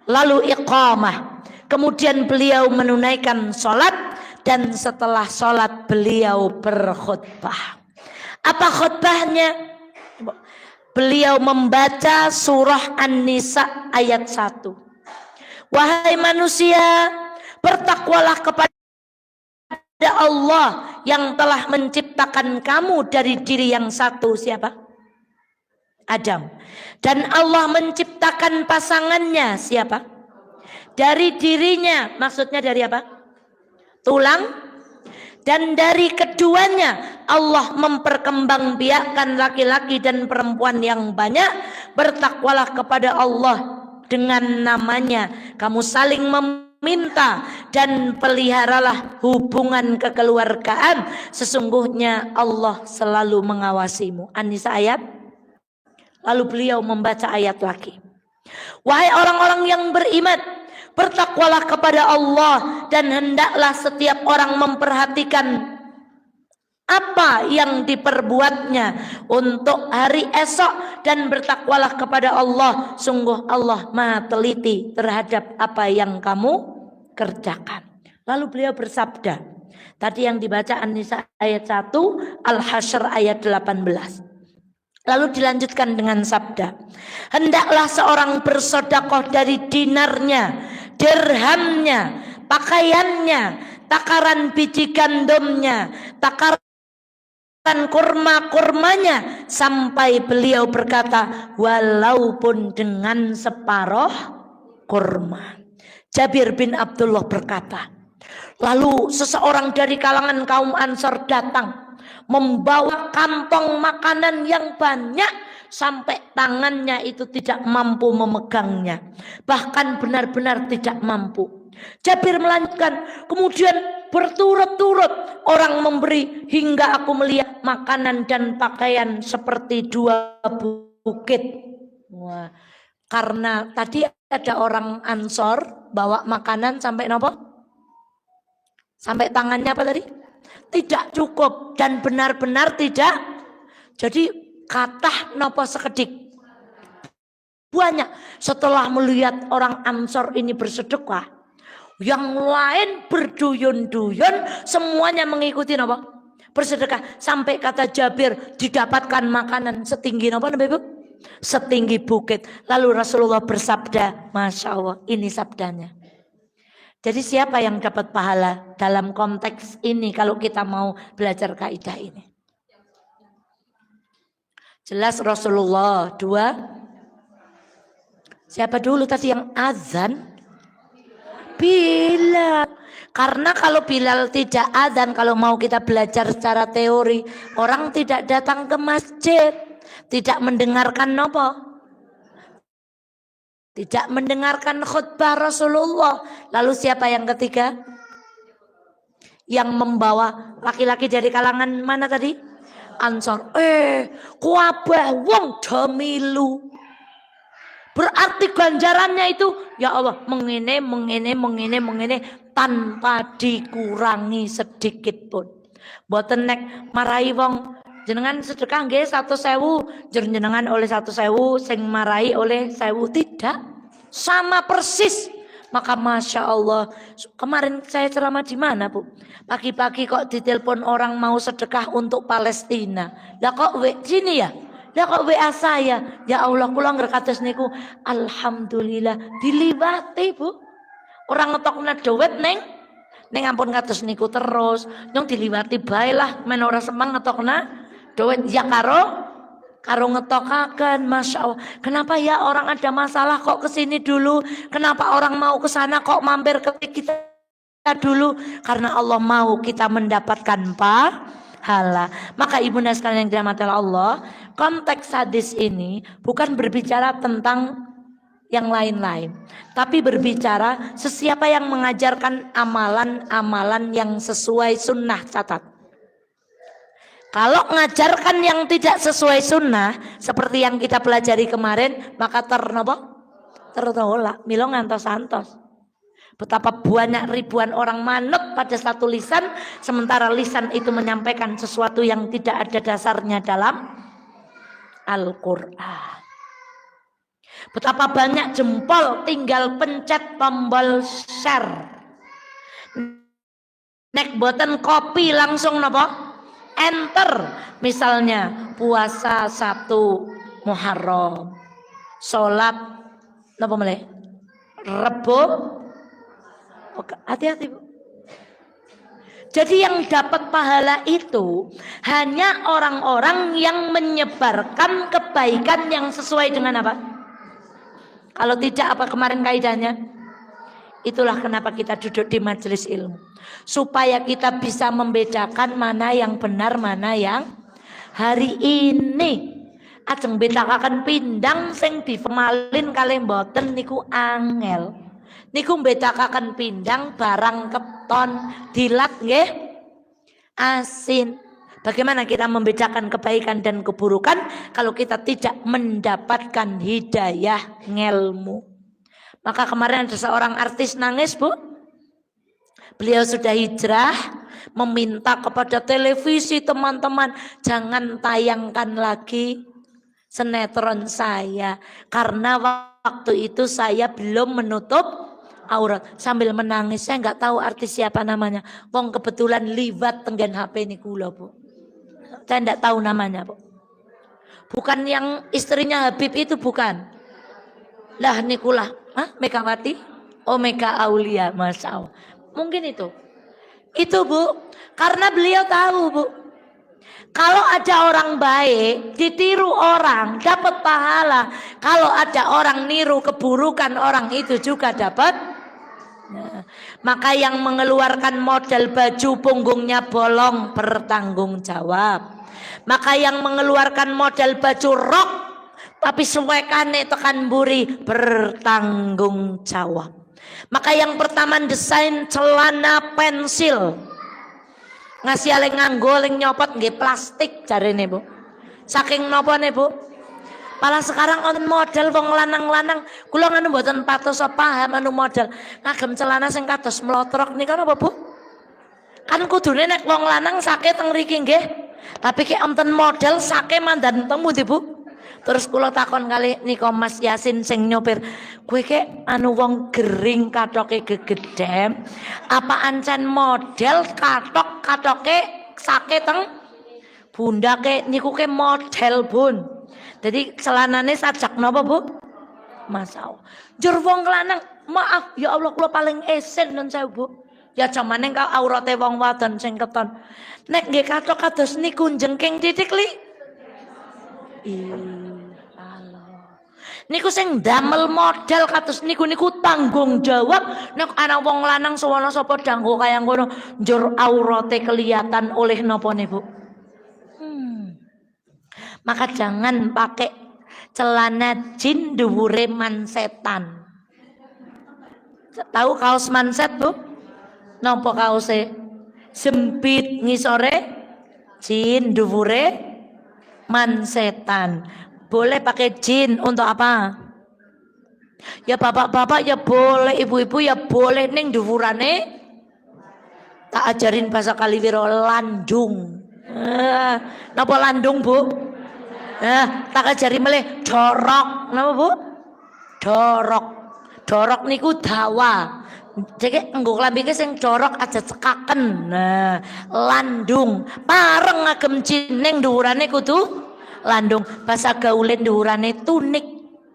lalu iqamah. Kemudian beliau menunaikan sholat, dan setelah sholat beliau berkhutbah. Apa khutbahnya? Beliau membaca surah An-Nisa ayat 1. Wahai manusia, bertakwalah kepada Allah yang telah menciptakan kamu dari diri yang satu. Siapa? Adam. Dan Allah menciptakan pasangannya. Siapa? Dari dirinya. Maksudnya dari apa? Tulang. Dan dari keduanya Allah memperkembangbiakkan laki-laki dan perempuan yang banyak. Bertakwalah kepada Allah dengan namanya. Kamu saling meminta dan peliharalah hubungan kekeluargaan. Sesungguhnya Allah selalu mengawasimu. An-Nisa ayat. Lalu beliau membaca ayat lagi. Wahai orang-orang yang beriman, bertakwalah kepada Allah dan hendaklah setiap orang memperhatikan apa yang diperbuatnya untuk hari esok, dan bertakwalah kepada Allah. Sungguh Allah Maha teliti terhadap apa yang kamu kerjakan. Lalu beliau bersabda, tadi yang dibaca An-Nisa ayat 1, Al-Hasyr ayat 18. Lalu dilanjutkan dengan sabda, hendaklah seorang bersedekah dari dinarnya, dirhamnya, pakaiannya, takaran biji gandumnya, takaran kurma-kurmanya, sampai beliau berkata, walaupun dengan separuh kurma. Jabir bin Abdullah berkata, lalu seseorang dari kalangan kaum Ansor datang membawa kantong makanan yang banyak sampai tangannya itu tidak mampu memegangnya, bahkan benar-benar tidak mampu. Jabir melanjutkan, kemudian berturut-turut orang memberi hingga aku melihat makanan dan pakaian seperti 2 bukit. Wah, karena tadi ada orang Ansor bawa makanan sampai nopo? Sampai tangannya apa tadi? Tidak cukup dan benar-benar tidak. Jadi kathah nopo sekedik. Banyak. Setelah melihat orang Ansor ini bersedekah, yang lain berduyun-duyun, semuanya mengikuti nopo? Bersedekah. Sampai kata Jabir didapatkan makanan setinggi nopo Ibu? Setinggi bukit. Lalu Rasulullah bersabda, Masya Allah, ini sabdanya. Jadi siapa yang dapat pahala dalam konteks ini kalau kita mau belajar kaidah ini? Jelas Rasulullah. 2. Siapa dulu tadi yang azan? Bilal. Karena kalau Bilal tidak azan, kalau mau kita belajar secara teori, orang tidak datang ke masjid, tidak mendengarkan nopo? Tidak mendengarkan khutbah Rasulullah. Lalu siapa yang ketiga? Yang membawa laki-laki dari kalangan mana tadi? Ansor. Kuabah wong demilu. Berarti ganjarannya itu ya Allah mengene tanpa dikurangi sedikit pun. Boten nek marai wong jenengan sedekah nggih 100.000, jenengan oleh 100.000, sing marai oleh 1.000, tidak. Sama persis. Maka Masya Allah, kemarin saya ceramah di mana Bu? Pagi-pagi kok ditelepon orang mau sedekah untuk Palestina. Lah kok sini ya? Lah kok WA saya? Ya Allah, kula ngrekatos niku alhamdulillah diliwati Bu. Orang ngetokna duit neng ampun kados niku terus, nyong diliwati bae lah men ora semang ngetokna duit ya karo ngetokaken. Masya Allah. Kenapa ya orang ada masalah kok kesini dulu? Kenapa orang mau ke sana kok mampir ke kita dulu? Karena Allah mau kita mendapatkan pahala. Maka ibunda sekalian yang dirahmati Allah, konteks hadis ini bukan berbicara tentang yang lain-lain, tapi berbicara sesiapa yang mengajarkan amalan-amalan yang sesuai sunnah. Catat. Kalau mengajarkan yang tidak sesuai sunnah seperti yang kita pelajari kemarin, maka tertolak. Milo ngantos-antos. Betapa banyak ribuan orang manut pada satu lisan, sementara lisan itu menyampaikan sesuatu yang tidak ada dasarnya dalam Al-Quran. Betapa banyak jempol tinggal pencet tombol share. Nek boten kopi langsung enter. Misalnya puasa 1 Muharram, sholat Rebo. Hati-hati Bu. Jadi yang dapat pahala itu hanya orang-orang yang menyebarkan kebaikan yang sesuai dengan apa? Kalau tidak apa kemarin kaidahnya? Itulah kenapa kita duduk di majelis ilmu. Supaya kita bisa membedakan mana yang benar, mana yang hari ini. Ajeng betakaken pindang sing difemalin kalih mboten niku angel. Niku betakaken pindang barang keton dilat nggih asin. Bagaimana kita membedakan kebaikan dan keburukan kalau kita tidak mendapatkan hidayah ngelmu? Maka kemarin ada seorang artis nangis Bu. Beliau sudah hijrah, meminta kepada televisi teman-teman jangan tayangkan lagi sinetron saya karena waktu itu saya belum menutup aurat. Sambil menangis, saya nggak tahu artis siapa namanya. Wong kebetulan liwat tenggen HP ini kula Bu. Saya nggak tahu namanya Bu. Bukan yang istrinya Habib itu, bukan. Lah nikulah, Megawati? Oh, Mega Aulia, Masya Allah. Mungkin itu Bu, karena beliau tahu Bu, kalau ada orang baik ditiru orang dapat pahala, kalau ada orang niru keburukan orang itu juga dapat Maka yang mengeluarkan modal baju punggungnya bolong bertanggung jawab. Maka yang mengeluarkan modal baju rok tapi suwekane tekan buri bertanggung jawab. Maka yang pertama desain celana pensil. Ngasih aleng nganggo leng nyopot nggih plastik jarene Bu. Saking napa ne Bu? Malah sekarang on model wong lanang-lanang kula nganu mboten patos paham anu model ngagem celana sing kados mlotrok nika napa Bu? Kan kudune nek wong lanang sake teng mriki nggih. Tapi ki enten model sake mandan teng pundi Bu? Terus kula takon kali nika Mas Yasin sing nyopir, kowe ke anu wong gering katoke gegedhem, apa ancen model katoke sake teng bundake niku ke model Bun. Jadi celanane sajak napa Bu? Masya Allah. Jur wong lanang, maaf ya Allah kula paling esen nun saya Bu. Ya jamane kau aurate wong wadon sing keton. Nek nggih katok kados niku jengking titik li. Niku sing damel model kados niku tanggung jawab nek ana wong lanang suwana sapa danggo kaya ngono njur aurate kelihatan oleh napa ne Bu. Maka jangan pakai celana jin dhuwure mansetan. Tahu kaos manset Bu? Napa kaose? Sempit ngisore jin dhuwure mansetan. Boleh pakai jin untuk apa? Ya bapak-bapak ya boleh, ibu-ibu ya boleh ning dhuwurane tak ajarin bahasa Kaliwiro landung. Napa landung Bu? Tak ajari meleh dorok. Napa Bu? Dorok. Dorok niku dawa. Jadi nggo klambi sing dorok aja cekaken. Nah, landung. Pareng ngagem jin ning dhuwurane kudu landung. Bahasa gaule dhuwurane tunik.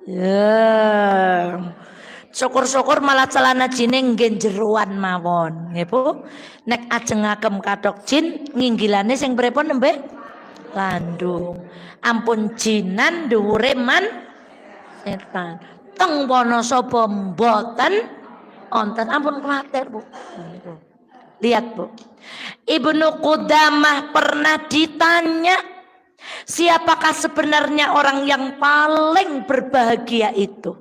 Ya. Syukur-syukur malah celana jine nggih jeroan mawon. Nggih Bu. Nek ajeng ngagem kathok jin nginggilane sing pripun nembe? Landung. Ampun jinan dhuwure man setan. Teng Wonosobo mboten onten ampun kuwatir Bu. Lihat Bu. Ibnu Qudamah pernah ditanya, siapakah sebenarnya orang yang paling berbahagia itu?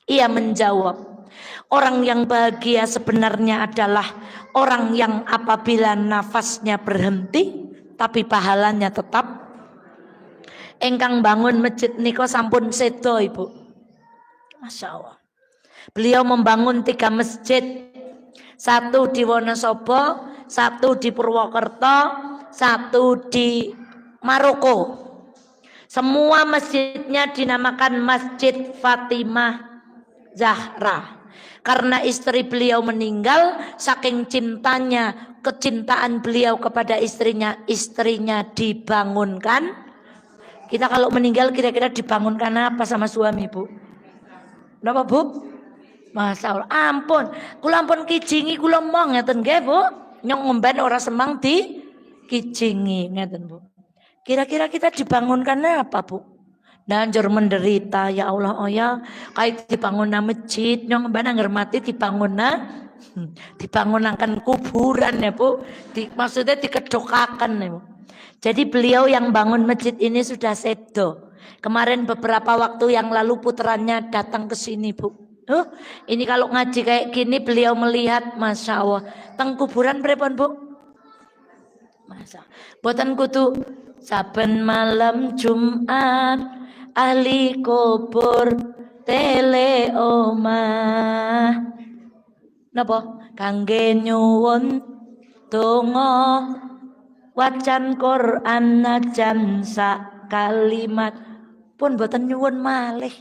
Ia menjawab, orang yang bahagia sebenarnya adalah orang yang apabila nafasnya berhenti tapi pahalanya tetap. Engkang bangun masjid niko sampun sedo Ibu. Masya Allah. Beliau membangun 3 masjid. 1 di Wonosobo, 1 di Purwokerto, 1 di Maroko. Semua masjidnya dinamakan Masjid Fatimah Zahra. Karena istri beliau meninggal, saking cintanya, kecintaan beliau kepada istrinya dibangunkan. Kita kalau meninggal kira-kira dibangunkan apa sama suami Bu? Kenapa Bu? Masya Allah, ampun. Kula ampun kijingi kula mau ngeten nggih Bu. Nyong ngomben ora semang di kijingi ngeten Bu. Kira-kira kita dibangunkan apa Bu? Nanjur menderita ya Allah oh ya kayak dibangun masjid nyong ngomben angger mati dibangunakan kuburan ya Bu. Maksudnya dikedokaken ya Bu. Jadi beliau yang bangun masjid ini sudah sedo. Kemarin beberapa waktu yang lalu putranya datang ke sini Bu. Ini kalau ngaji kayak gini beliau melihat Masya Allah. Teng kuburan pripun Bu? Masya boten kudu saben malam Jumat ahli kubur tele omah. Napa? Kangge nyuwun donga wacan Quran najan sak kalimat pun boten nyuwun malih.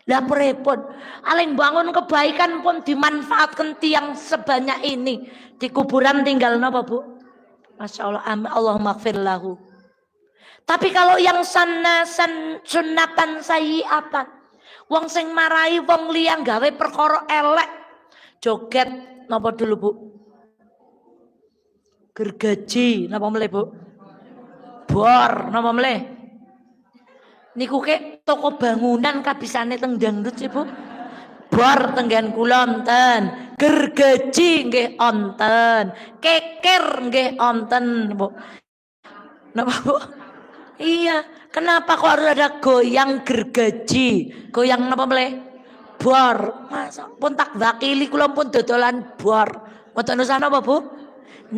Lah pripun? Aling bangun kebaikan pun dimanfaatkan tiang sebanyak ini. Di kuburan tinggal napa Bu? Masya Allah, Allahumma gfir lahu. Tapi kalau yang sunatan sayyiatan, wong sing marai wong liya gawe perkara elek, joget napa dulu Bu? Gergaji napa meleh Bu? Bor napa meleh? Niku ke toko bangunan kabisane teng dangdut sih Bu. Bor tenggan kula enten, gergaji nggih onten, keker nggih onten, Bu. Napa, Bu? Iya, kenapa kok harus ada goyang gergaji? Goyang napa meleh? Bor. Masa pun tak wakili kula pun dodolan bor. Mboten usah napa, Bu?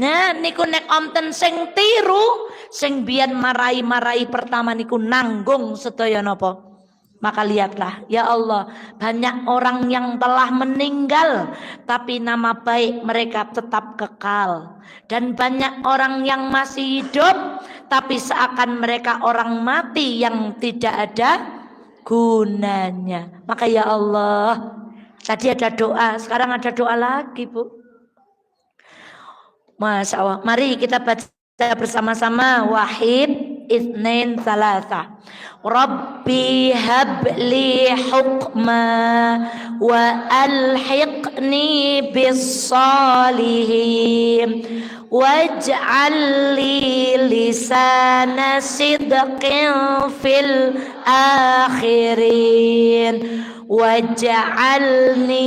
Nah, niku nek onten sing tiru, sing biyen marai-marai pertama niku nanggung sedaya napa? Maka lihatlah, ya Allah, banyak orang yang telah meninggal tapi nama baik mereka tetap kekal. Dan banyak orang yang masih hidup tapi seakan mereka orang mati yang tidak ada gunanya. Maka ya Allah, tadi ada doa, sekarang ada doa lagi, Bu. Masya Allah, mari kita baca bersama-sama. Wahid, Itsnain, Tsalatsa. Rabbi habli hukma wa alhiqni bis salihin waj'al li lisana sidqin fil akhirin waj'alni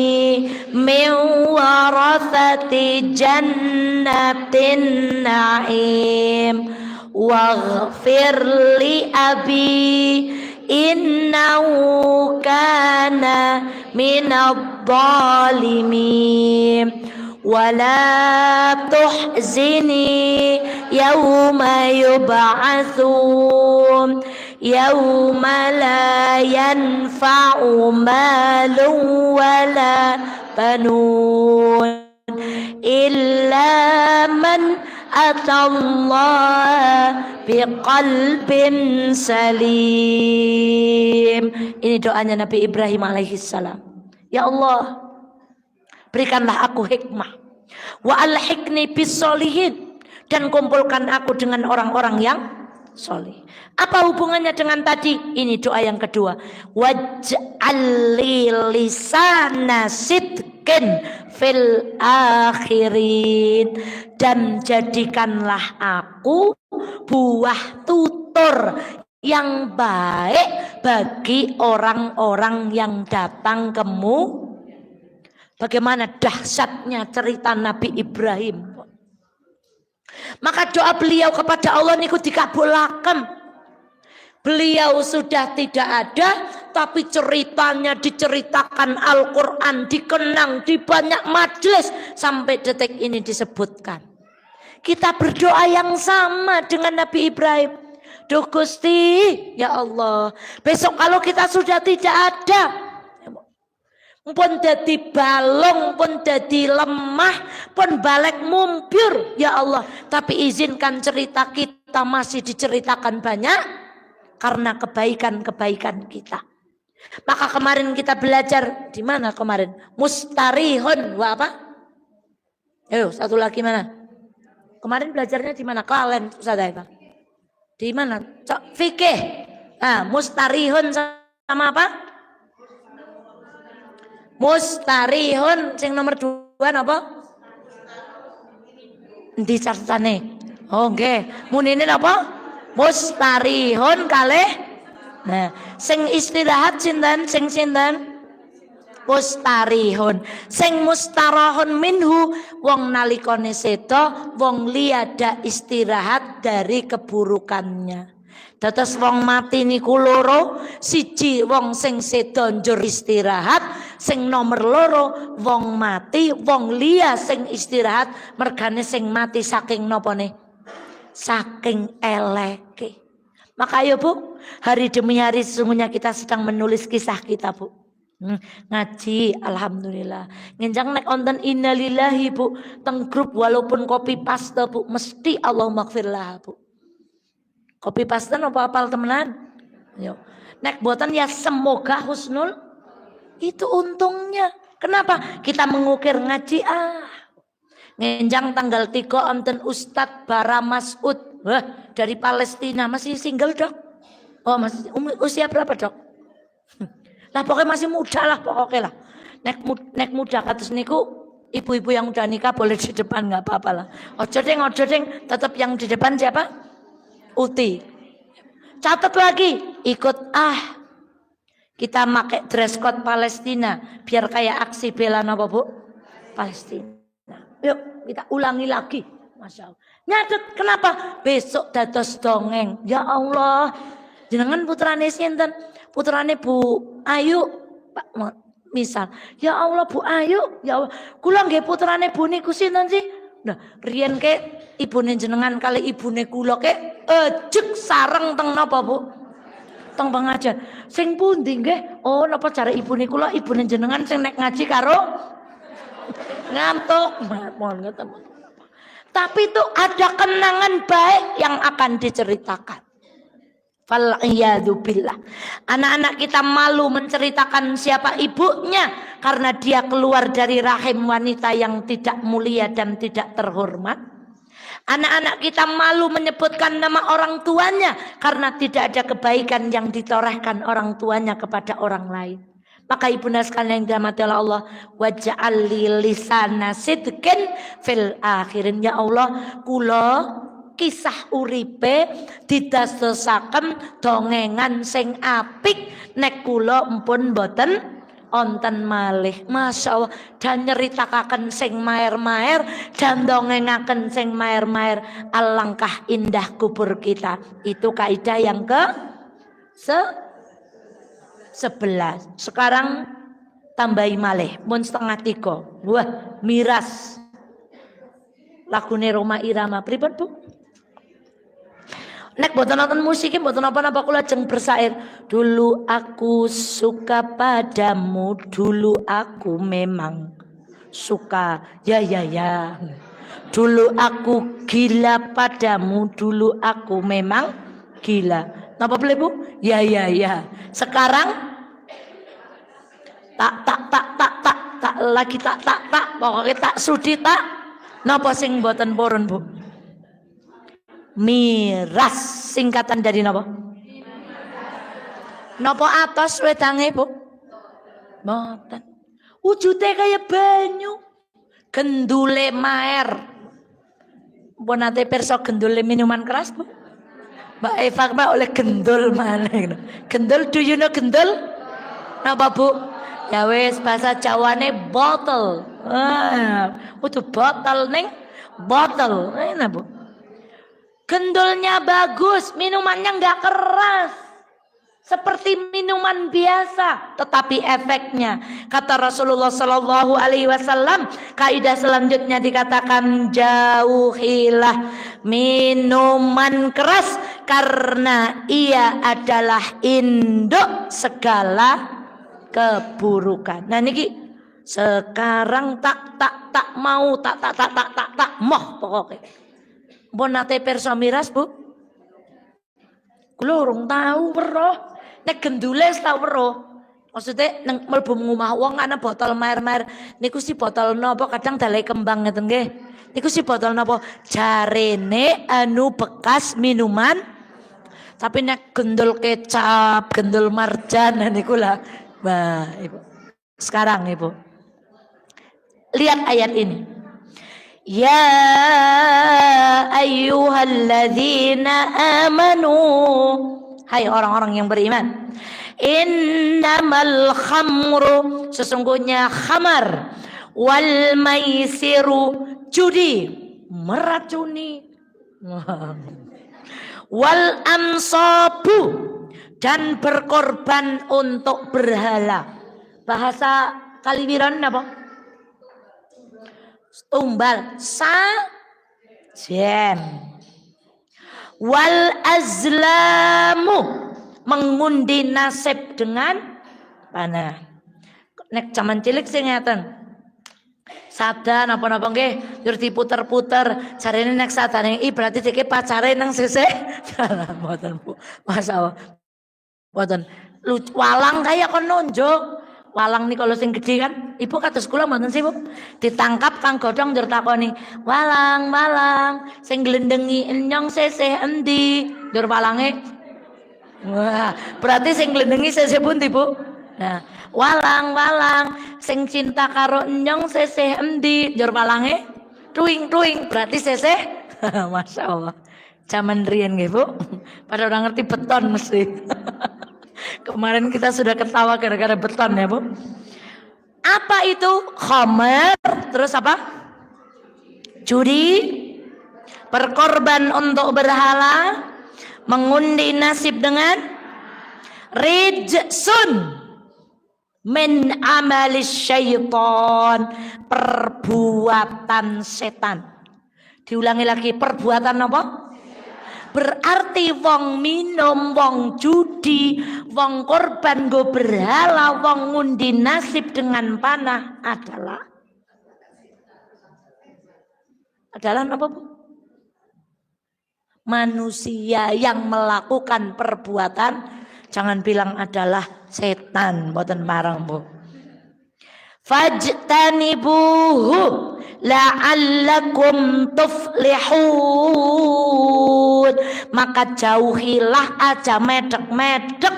min warathati jannatin na'im waghfir li abi innahu kana minadh-dhalimin wala tuhzini yawma yub'atsun yawma la yanfa'u malun wala banun illa man atallaha biqalbin salim. Ini doanya Nabi Ibrahim alaihissalam. Ya Allah, berikanlah aku hikmah. Wa alhiqni bis solihin, dan kumpulkan aku dengan orang-orang yang soleh. Apa hubungannya dengan tadi? Ini doa yang kedua. Waj'al li lisana sidqin fil akhirin, dan jadikanlah aku buah tutur yang baik bagi orang-orang yang datang kemu. Bagaimana dahsyatnya cerita Nabi Ibrahim. Maka doa beliau kepada Allah niku dikabulaken. Beliau sudah tidak ada, tapi ceritanya diceritakan Al-Quran, dikenang di banyak majelis sampai detik ini disebutkan. Kita berdoa yang sama dengan Nabi Ibrahim. Duh Gusti, ya Allah, besok kalau kita sudah tidak ada, pun jadi balong, pun jadi lemah, pun balik mumpur, ya Allah, tapi izinkan cerita kita masih diceritakan banyak karena kebaikan-kebaikan kita. Maka kemarin kita belajar di mana kemarin? Mustarihun, wa apa? Ayo, satu lagi mana? Kemarin belajarnya di mana? Kalian Ustaz Aifah. Di mana? Fikih. Nah, mustarihun sama apa? Mustarihun sing nomor 2 apa? Di catatane. Oh nggih. Munine apa? Mustarihun kalih. Nah, sing istirahat sinten? Sing sinten? Mustarihun. Sing mustarahun minhu wong nalikane sedo, wong liyada istirahat dari keburukannya. Dados wong mati niku loro, siji wong sing sedo njur istirahat, sing nomor loro wong mati, wong liya sing istirahat, mergane sing mati saking nopane? Saking eleke. Maka ayo Bu, hari demi hari sesungguhnya kita sedang menulis kisah kita Bu. Ngaji alhamdulillah. Ngenjang nek onten innalillahi Bu, teng grup walaupun copy paste Bu, mesti Allahumma gfirlah Bu. Copy paste apa apal temenan? Yo. Nek boten ya semoga husnul, itu untungnya. Kenapa? Kita mengukir ngaji Ngenjang tanggal 3 onten Ustadz Bara Mas'ud. Wah, dari Palestina, masih single Dok? Oh, masih usia berapa Dok? Lah pokoknya masih muda lah pokoknya lah. Nek muda kados niku ibu-ibu yang udah nikah boleh di depan nggak apa-apa lah. Ojo deng, tetap yang di depan siapa? Uti. Catat lagi, ikut kita pakai dress code Palestina biar kayak aksi bela apa Bu? Palestina. Yuk kita ulangi lagi. Masya Allah. Nyadet kenapa? Besok dados dongeng. Ya Allah. Jenengan putrane sinten? Putrane Bu Ayu. Pak misal. Ya Allah Bu Ayu. Ya Allah. Kula nggih putrane Bu niku sinten sih? Nah, riyen ke ibune jenengan kali ibune kula ke ejek sareng teng napa Bu? Teng pengajian. Sing pundi nggih? Oh, napa cara ibune kula ibune jenengan sing nek ngaji karo ngantuk. Mohon ngeten. Tapi itu ada kenangan baik yang akan diceritakan. Fal'iyadu billah. Anak-anak kita malu menceritakan siapa ibunya karena dia keluar dari rahim wanita yang tidak mulia dan tidak terhormat. Anak-anak kita malu menyebutkan nama orang tuanya karena tidak ada kebaikan yang ditorehkan orang tuanya kepada orang lain. Maka ibunda sekalian yang dirahmati oleh Allah, waj'al li lisana sidqin fil akhirin. Ya Allah, kula kisah uripe didadosaken dongengan sing apik nek kula empun boten onten malih. Masya Allah, dan nyeritakaken sing maer-maer dan dongengaken sing maer-maer. Alangkah indah kubur kita. Itu kaidah yang ke 11. Sekarang tambahi malih mun setengah 3. Wah, miras. Lagune Roma Irama pripun Bu? Nek boten nonton musik boten napa-napa kula jeng bersair. Dulu aku suka padamu, dulu aku memang suka. Ya. Dulu aku gila padamu, dulu aku memang gila. Napa boleh Bu? Ya. Sekarang tak lagi tak pokoknya tak sudi tak. Napa sing boten purun Bu? Miras, singkatan dari napa? Napa atos wedange Bu? Boten. Wujude kaya banyu. Gendule maer. Mbok nate pirsa gendule minuman keras Bu? Mbak Eva Mbak oleh gendul mana? Gendul, do you know gendul? Napa Bu? Ya wis bahasa Jawane botol. Itu botol ning botol. Enak Bu. Gendulnya bagus, minumannya enggak keras. Seperti minuman biasa, tetapi efeknya kata Rasulullah Shallallahu Alaihi Wasallam, kaidah selanjutnya dikatakan jauhilah minuman keras karena ia adalah induk segala keburukan. Nah niki sekarang tak mau tak moh pokoknya. Mbon nate pirsa miras Bu? Kula urung tahu weruh. Nek gendule tau weruh. Maksudnya nang mlebu ngomah wong ana botol maer-maer. Niku si botol napa kadang dalai kembang ngeten nggih. Niku si botol napa? Jarene anu bekas minuman. Tapi nek gendul kecap, gendul marjan niku lah. Nah, Ibu. Sekarang Ibu. Lihat ayat ini. Ya ayyuhalladzina amanu, hai orang-orang yang beriman, innamal khamru, sesungguhnya khamar, wal maisiru, judi, meracuni, wal ansabu, dan berkorban untuk berhala. Bahasa Kaliwiran apa? Tumbal sajen. Wal azlamu, mengundi nasib dengan panah. Nek zaman cilik sing ngeten. Sabda napa-napa nggih njur diputer-puter. Jarene nek sadane iki berarti dike pacare nang sisih. Mboten Bu. Masyaallah. Mboten. Walang kaya kon nunjuk. Walang nih kalau sing gede kan, Ibu kados kula mboten sih Bu. Ditangkap kang godhong njur takoni, "Walang, sing glendengi enyong seseh endi?" Njur walange. Wah, berarti sing glendengi seseh pundi Bu? Nah, walang, sing cinta karo enyong seseh endi? Njur walange, "Tuing, berarti seseh." Masya Allah. Zaman riyen nggih Bu. Pada orang ngerti beton mesti. Kemarin kita sudah ketawa gara-gara beton ya Bu. Apa itu? Khamar, terus apa? Judi, berkorban untuk berhala, mengundi nasib dengan rijsun min amalis syaitan, perbuatan setan. Diulangi lagi, perbuatan apa? Berarti wong minum, wong judi, wong korban go berhala, wong ngundi nasib dengan panah adalah apa, Bu? Manusia yang melakukan perbuatan, jangan bilang adalah setan, mboten parang, Bu. Fajtanibuhu la'allakum tuflihun. Maka jauhilah aja medek-medek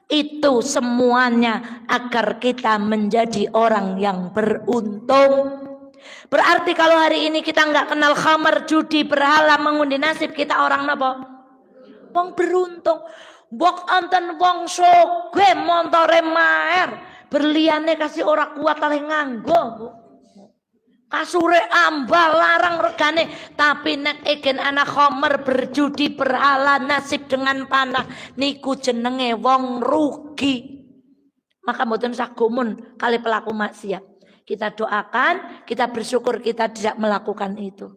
itu semuanya agar kita menjadi orang yang beruntung. Berarti kalau hari ini kita nggak kenal khamar, judi, berhala, mengundi nasib, kita orang napa? Wong beruntung. Mbok anten wong sugih montore maer, berliane kasih ora kuat oleh nganggo, Bu. Kasure ambal larang regane, tapi nek egen anak khamar, berjudi, berhala, nasib dengan panah, niku jenenge wong rugi. Maka mboten usah gumun kali pelaku maksiat. Kita doakan, kita bersyukur kita tidak melakukan itu.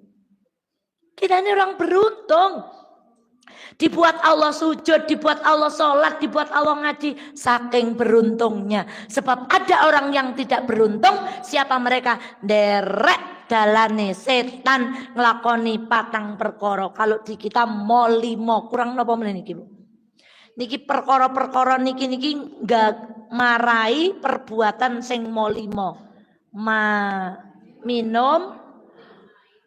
Kita ini orang beruntung. Dibuat Allah sujud, dibuat Allah sholat, dibuat Allah ngaji. Saking beruntungnya. Sebab ada orang yang tidak beruntung. Siapa mereka? Derek dalane setan ngelakoni patang perkara. Kalau di kita mau 5, kurang napa meneh niki, Bu? Niki perkara-perkara niki nggak marai perbuatan sing mau 5. Minum,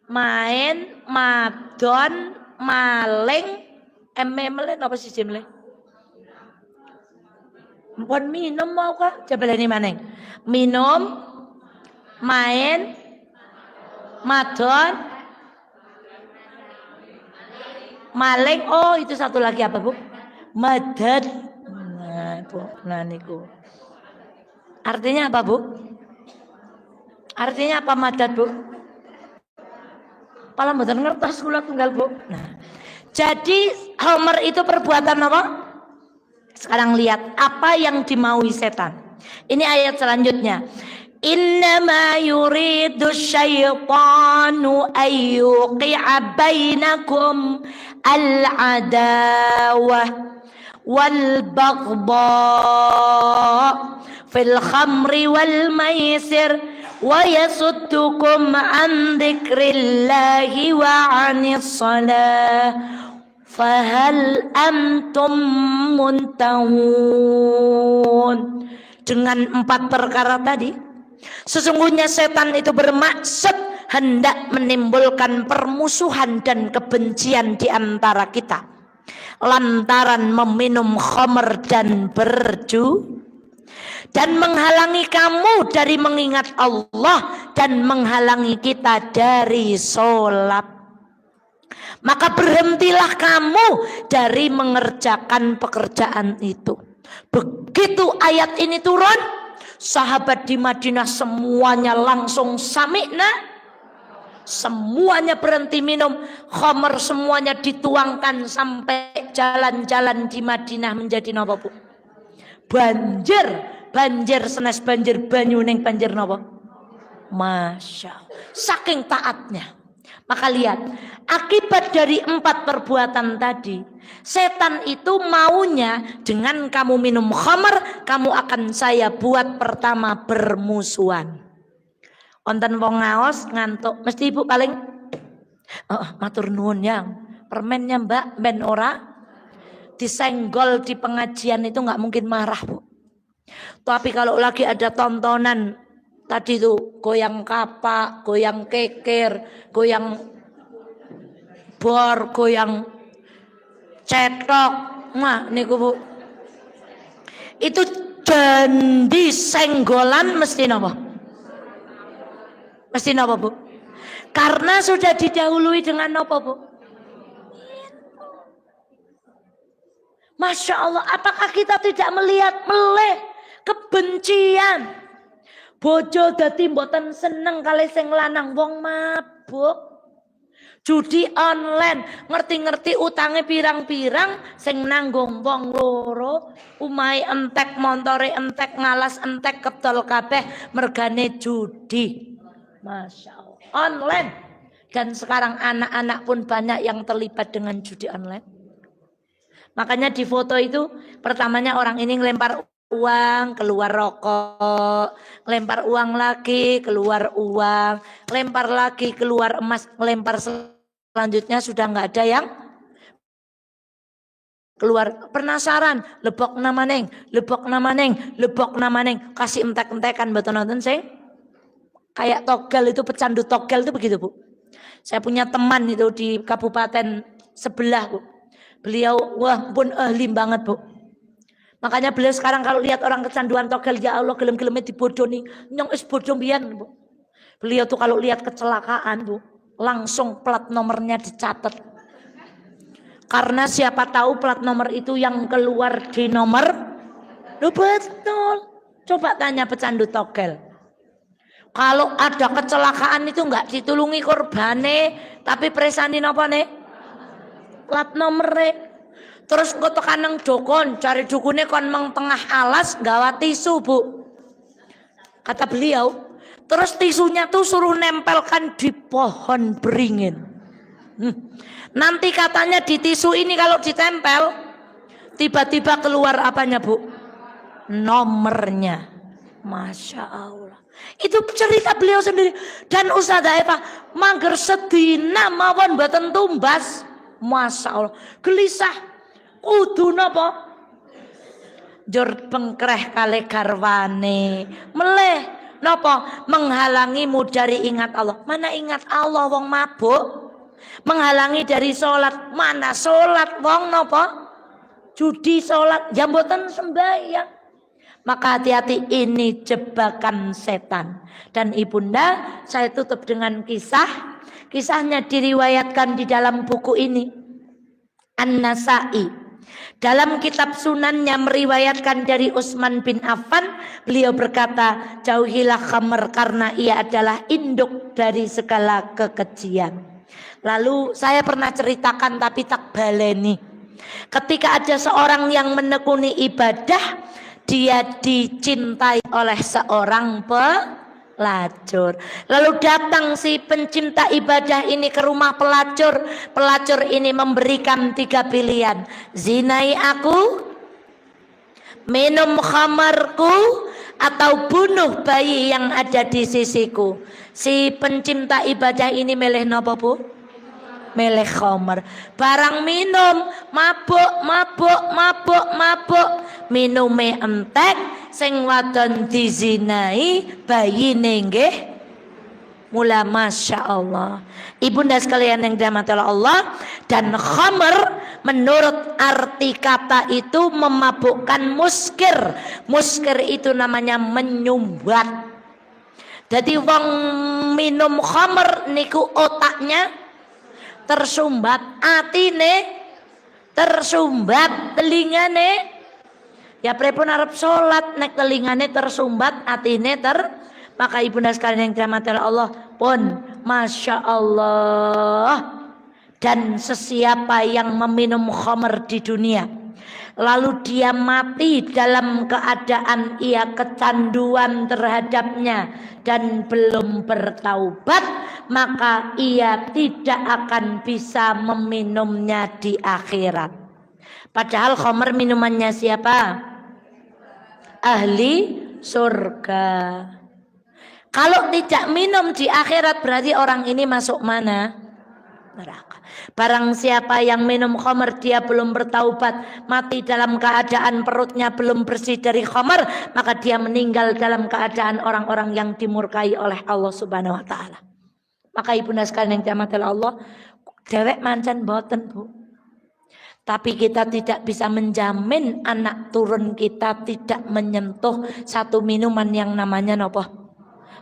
main, madon, maling, ememelen apa sih jemle? Mpun minum mau kah? Jabalane maneng. Minum, main, madon, maling. Oh, itu satu lagi apa, Bu? Madad. Nah, Bu, nah niku. Artinya apa, Bu? Artinya apa madad, Bu? Pala mboten ngertos kula tunggal, Bu. Nah, jadi khamar itu perbuatan apa? Sekarang lihat apa yang dimaui setan. Ini ayat selanjutnya. Innama yuridu syaitanu ayyuqi'a bainakum al-adawah wal baghdha fil khamri wal maisir wa yasuddukum an dzikrillahi wa 'anis shalah fahal antum muntahun. Dengan 4 perkara tadi, sesungguhnya setan itu bermaksud hendak menimbulkan permusuhan dan kebencian di antara kita lantaran meminum khamr dan dan menghalangi kamu dari mengingat Allah dan menghalangi kita dari sholat. Maka berhentilah kamu dari mengerjakan pekerjaan itu. Begitu ayat ini turun, sahabat di Madinah semuanya langsung sami'na, semuanya berhenti minum khamr, semuanya dituangkan sampai jalan-jalan di Madinah menjadi napa, Bu? Banjir senes banjir banyu ning banjir napa? Masya Allah. Saking taatnya. Maka lihat, akibat dari 4 perbuatan tadi, setan itu maunya dengan kamu minum khamr, kamu akan saya buat pertama bermusuhan. Wonten wong ngaos ngantuk, mesti ibu paling matur nuwun yang permennya Mbak ben ora disenggol di pengajian itu nggak mungkin marah, Bu. Tapi kalau lagi ada tontonan tadi tuh goyang kapak, goyang keker, goyang bor, goyang cetok, mah niku, Bu. Itu dandi senggolan mesti napa? Mesti napa, Bu? Karena sudah didahului dengan napa, Bu? Masya Allah, apakah kita tidak melihat meleh kebencian, Bojo dadi mboten seneng kali sing lanang wong mabuk. Judi online, ngerti-ngerti utange pirang-pirang, sing nanggung wong loro, umai entek, montore entek, ngalas entek, ketol kabeh, mergane judi. Masya Allah. Online. Dan sekarang anak-anak pun banyak yang terlibat dengan judi online. Makanya di foto itu, pertamanya orang ini ngelempar uang, keluar rokok, lempar uang lagi, keluar uang, lempar lagi, keluar emas, lempar selanjutnya sudah nggak ada yang keluar. Penasaran, lebok nama neng, lebok nama neng, lebok nama neng, kasih entek-entekan betul nonton sing kayak togel itu, pecandu togel itu begitu Bu. Saya punya teman itu di kabupaten sebelah Bu. Beliau wah pun ahli banget Bu. Makanya beliau sekarang kalau lihat orang kecanduan togel, ya Allah gelem-gelemnya dibodoni, nyong is bodong bian Bu. Beliau tuh kalau lihat kecelakaan Bu, langsung plat nomornya dicatat. Karena siapa tahu plat nomor itu yang keluar di nomor, betul. Coba tanya pecandu togel. Kalau ada kecelakaan itu enggak ditulungi korbane, tapi presanin apa nih? Plat nomornya. Terus kok tekan nang dukun, cari dukunnya kon meng tengah alas gawa tisu Bu. Kata beliau, terus tisunya tuh suruh nempelkan di pohon beringin. Nanti katanya di tisu ini kalau ditempel, tiba-tiba keluar apanya Bu? Nomornya. Masya Allah. Itu cerita beliau sendiri. Dan Ustazah Eva, mager sedina mawon mboten tumbas. Masya Allah. Gelisah. Kudu napa? Jur pengkreh kali garwane. Meleh napa? Menghalangimu dari ingat Allah. Mana ingat Allah wong mabuk? Menghalangi dari sholat. Mana sholat wong napa? Judi sholat. Ya mboten sembahyang. Maka hati-hati, ini jebakan setan. Dan ibunda, saya tutup dengan kisah. Kisahnya diriwayatkan di dalam buku ini, An-Nasa'i. Dalam kitab sunannya meriwayatkan dari Utsman bin Affan, beliau berkata, jauhilah khamr karena ia adalah induk dari segala kekejian. Lalu saya pernah ceritakan tapi tak baleni. Ketika ada seorang yang menekuni ibadah, dia dicintai oleh seorang pelacur. Lalu datang si pencinta ibadah ini ke rumah pelacur. Pelacur ini memberikan 3 pilihan. Zinai aku, minum khamarku, atau bunuh bayi yang ada di sisiku. Si pencinta ibadah ini milih napa Bu? Milih khamar. Barang minum, mabuk, mabuk, mabuk, mabuk. Minume entek, sing wadon dizinai, bayine nggih mula. Masya Allah. Ibunda sekalian yang dirahmati Allah, dan khamr menurut arti kata itu memabukkan, muskir. Muskir itu namanya menyumbat. Jadi wong minum khamr niku otaknya tersumbat, atine tersumbat, telingane ya pripun arep salat nek telingane tersumbat, atine maka ibunda sekalian yang dirahmati Allah pun Masya Allah. Dan sesiapa yang meminum khamr di dunia lalu dia mati dalam keadaan ia kecanduan terhadapnya dan belum bertaubat, maka ia tidak akan bisa meminumnya di akhirat. Padahal khamr minumannya siapa? Ahli surga. Kalau tidak minum di akhirat berarti orang ini masuk mana? Neraka. Barang siapa yang minum khamr dia belum bertaubat, mati dalam keadaan perutnya belum bersih dari khamr, maka dia meninggal dalam keadaan orang-orang yang dimurkai oleh Allah Subhanahu wa taala. Maka ibunda sekalian yang dirahmati Allah, dewek mancen boten Bu. Tapi kita tidak bisa menjamin anak turun kita tidak menyentuh satu minuman yang namanya napa?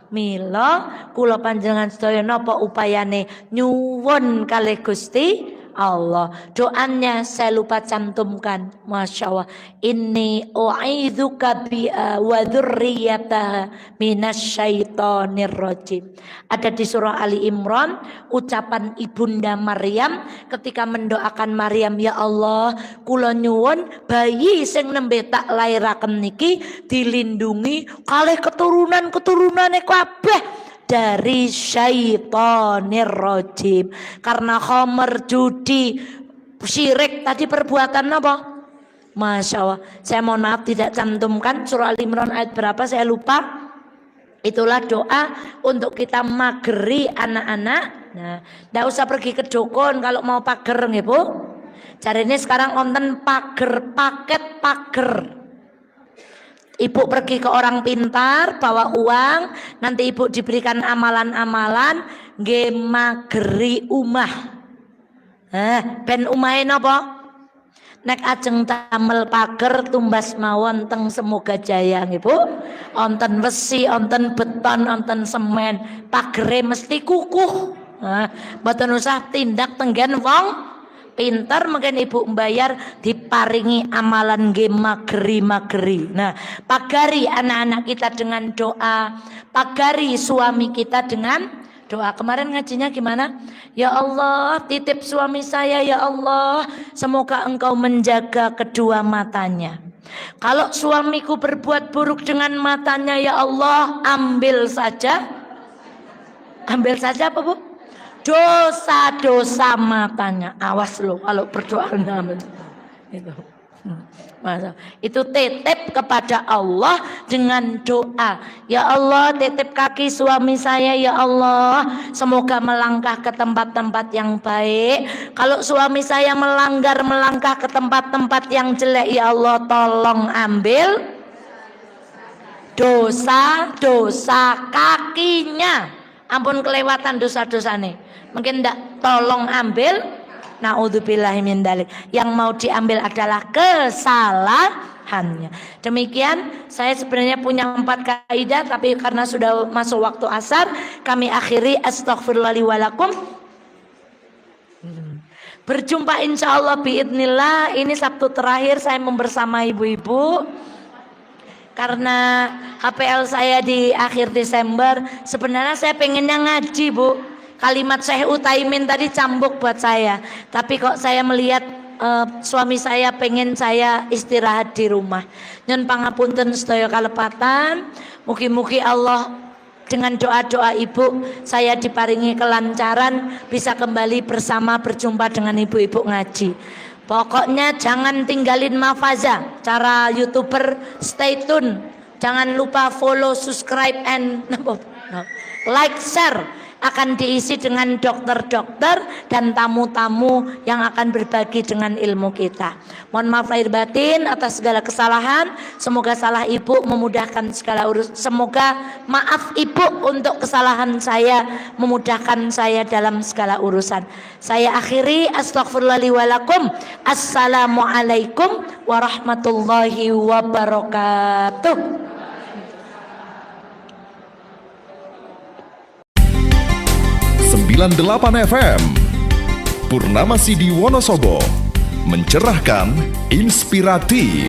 Mila kula panjenengan sedaya napa upayane nyuwun kalih Gusti Allah. Doanya saya lupa cantumkan. Masya Allah. Inni u'idzuka bi'a wa dzurriyyataha minasyaitonir rajim. Ada di surah Ali Imran ucapan ibunda Maryam ketika mendoakan Maryam, ya Allah, kula nyuwun bayi sing nembe tak lairaken niki dilindungi kalih keturunan-keturunane kabeh dari syaitonir rajim. Karena khamr, judi, syirik tadi perbuatan apa? Masya Allah. Saya mohon maaf tidak cantumkan surah Al-Imran ayat berapa saya lupa. Itulah doa untuk kita mageri anak-anak. Nah, tidak usah pergi ke dukun kalau mau pager nggih Bu. Cari ini sekarang konten pager, paket pager. Ibu pergi ke orang pintar, bawa uang, nanti ibu diberikan amalan-amalan, nggih mageri umah. Ben umahe napa? Nek ajeng damel pager tumbas mawon teng Semoga Jaya nggih Bu. Onten besi, onten beton, onten semen, pagere mesti kukuh. Mboten usah tindak tenggen wong pinter, mungkin ibu membayar diparingi amalan nggih mageri. Nah, pagari anak-anak kita dengan doa, pagari suami kita dengan doa. Kemarin ngajinya gimana? Ya Allah, titip suami saya ya Allah, semoga engkau menjaga kedua matanya. Kalau suamiku berbuat buruk dengan matanya ya Allah, ambil saja apa Bu? Dosa-dosa matanya. Awas lo kalau berdoa itu. Masa itu titip kepada Allah dengan doa. Ya Allah, titip kaki suami saya ya Allah, semoga melangkah ke tempat-tempat yang baik. Kalau suami saya melangkah ke tempat-tempat yang jelek ya Allah, tolong ambil dosa-dosa kakinya. Ampun kelewatan dosa-dosane. Mungkin ndak, tolong ambil. Naudzubillahi min dzalik. Yang mau diambil adalah kesalahannya. Demikian, saya sebenarnya punya 4 kaidah, tapi karena sudah masuk waktu asar, kami akhiri. Astaghfirullahi walakum. Berjumpa insya Allah biidnillah. Ini Sabtu terakhir saya membersama ibu-ibu. Karena HPL saya di akhir Desember, sebenarnya saya pengennya ngaji Bu. Kalimat Syekh Utsaimin tadi cambuk buat saya. Tapi kok saya melihat suami saya pengen saya istirahat di rumah. Nyun pangapunten sedaya kalepatan. Mugi-mugi Allah dengan doa-doa ibu saya diparingi kelancaran, bisa kembali bersama berjumpa dengan ibu-ibu ngaji. Pokoknya jangan tinggalin Mafaza, cara YouTuber, stay tune. Jangan lupa follow, subscribe, and like, share. Akan diisi dengan dokter-dokter dan tamu-tamu yang akan berbagi dengan ilmu kita. Mohon maaf lahir batin atas segala kesalahan. Semoga salah ibu memudahkan segala urusan. Semoga maaf ibu untuk kesalahan saya, memudahkan saya dalam segala urusan. Saya akhiri. Astaghfirullahi walakum. Assalamualaikum warahmatullahi wabarakatuh. 98 FM Purnama Sidi Wonosobo, mencerahkan, inspiratif.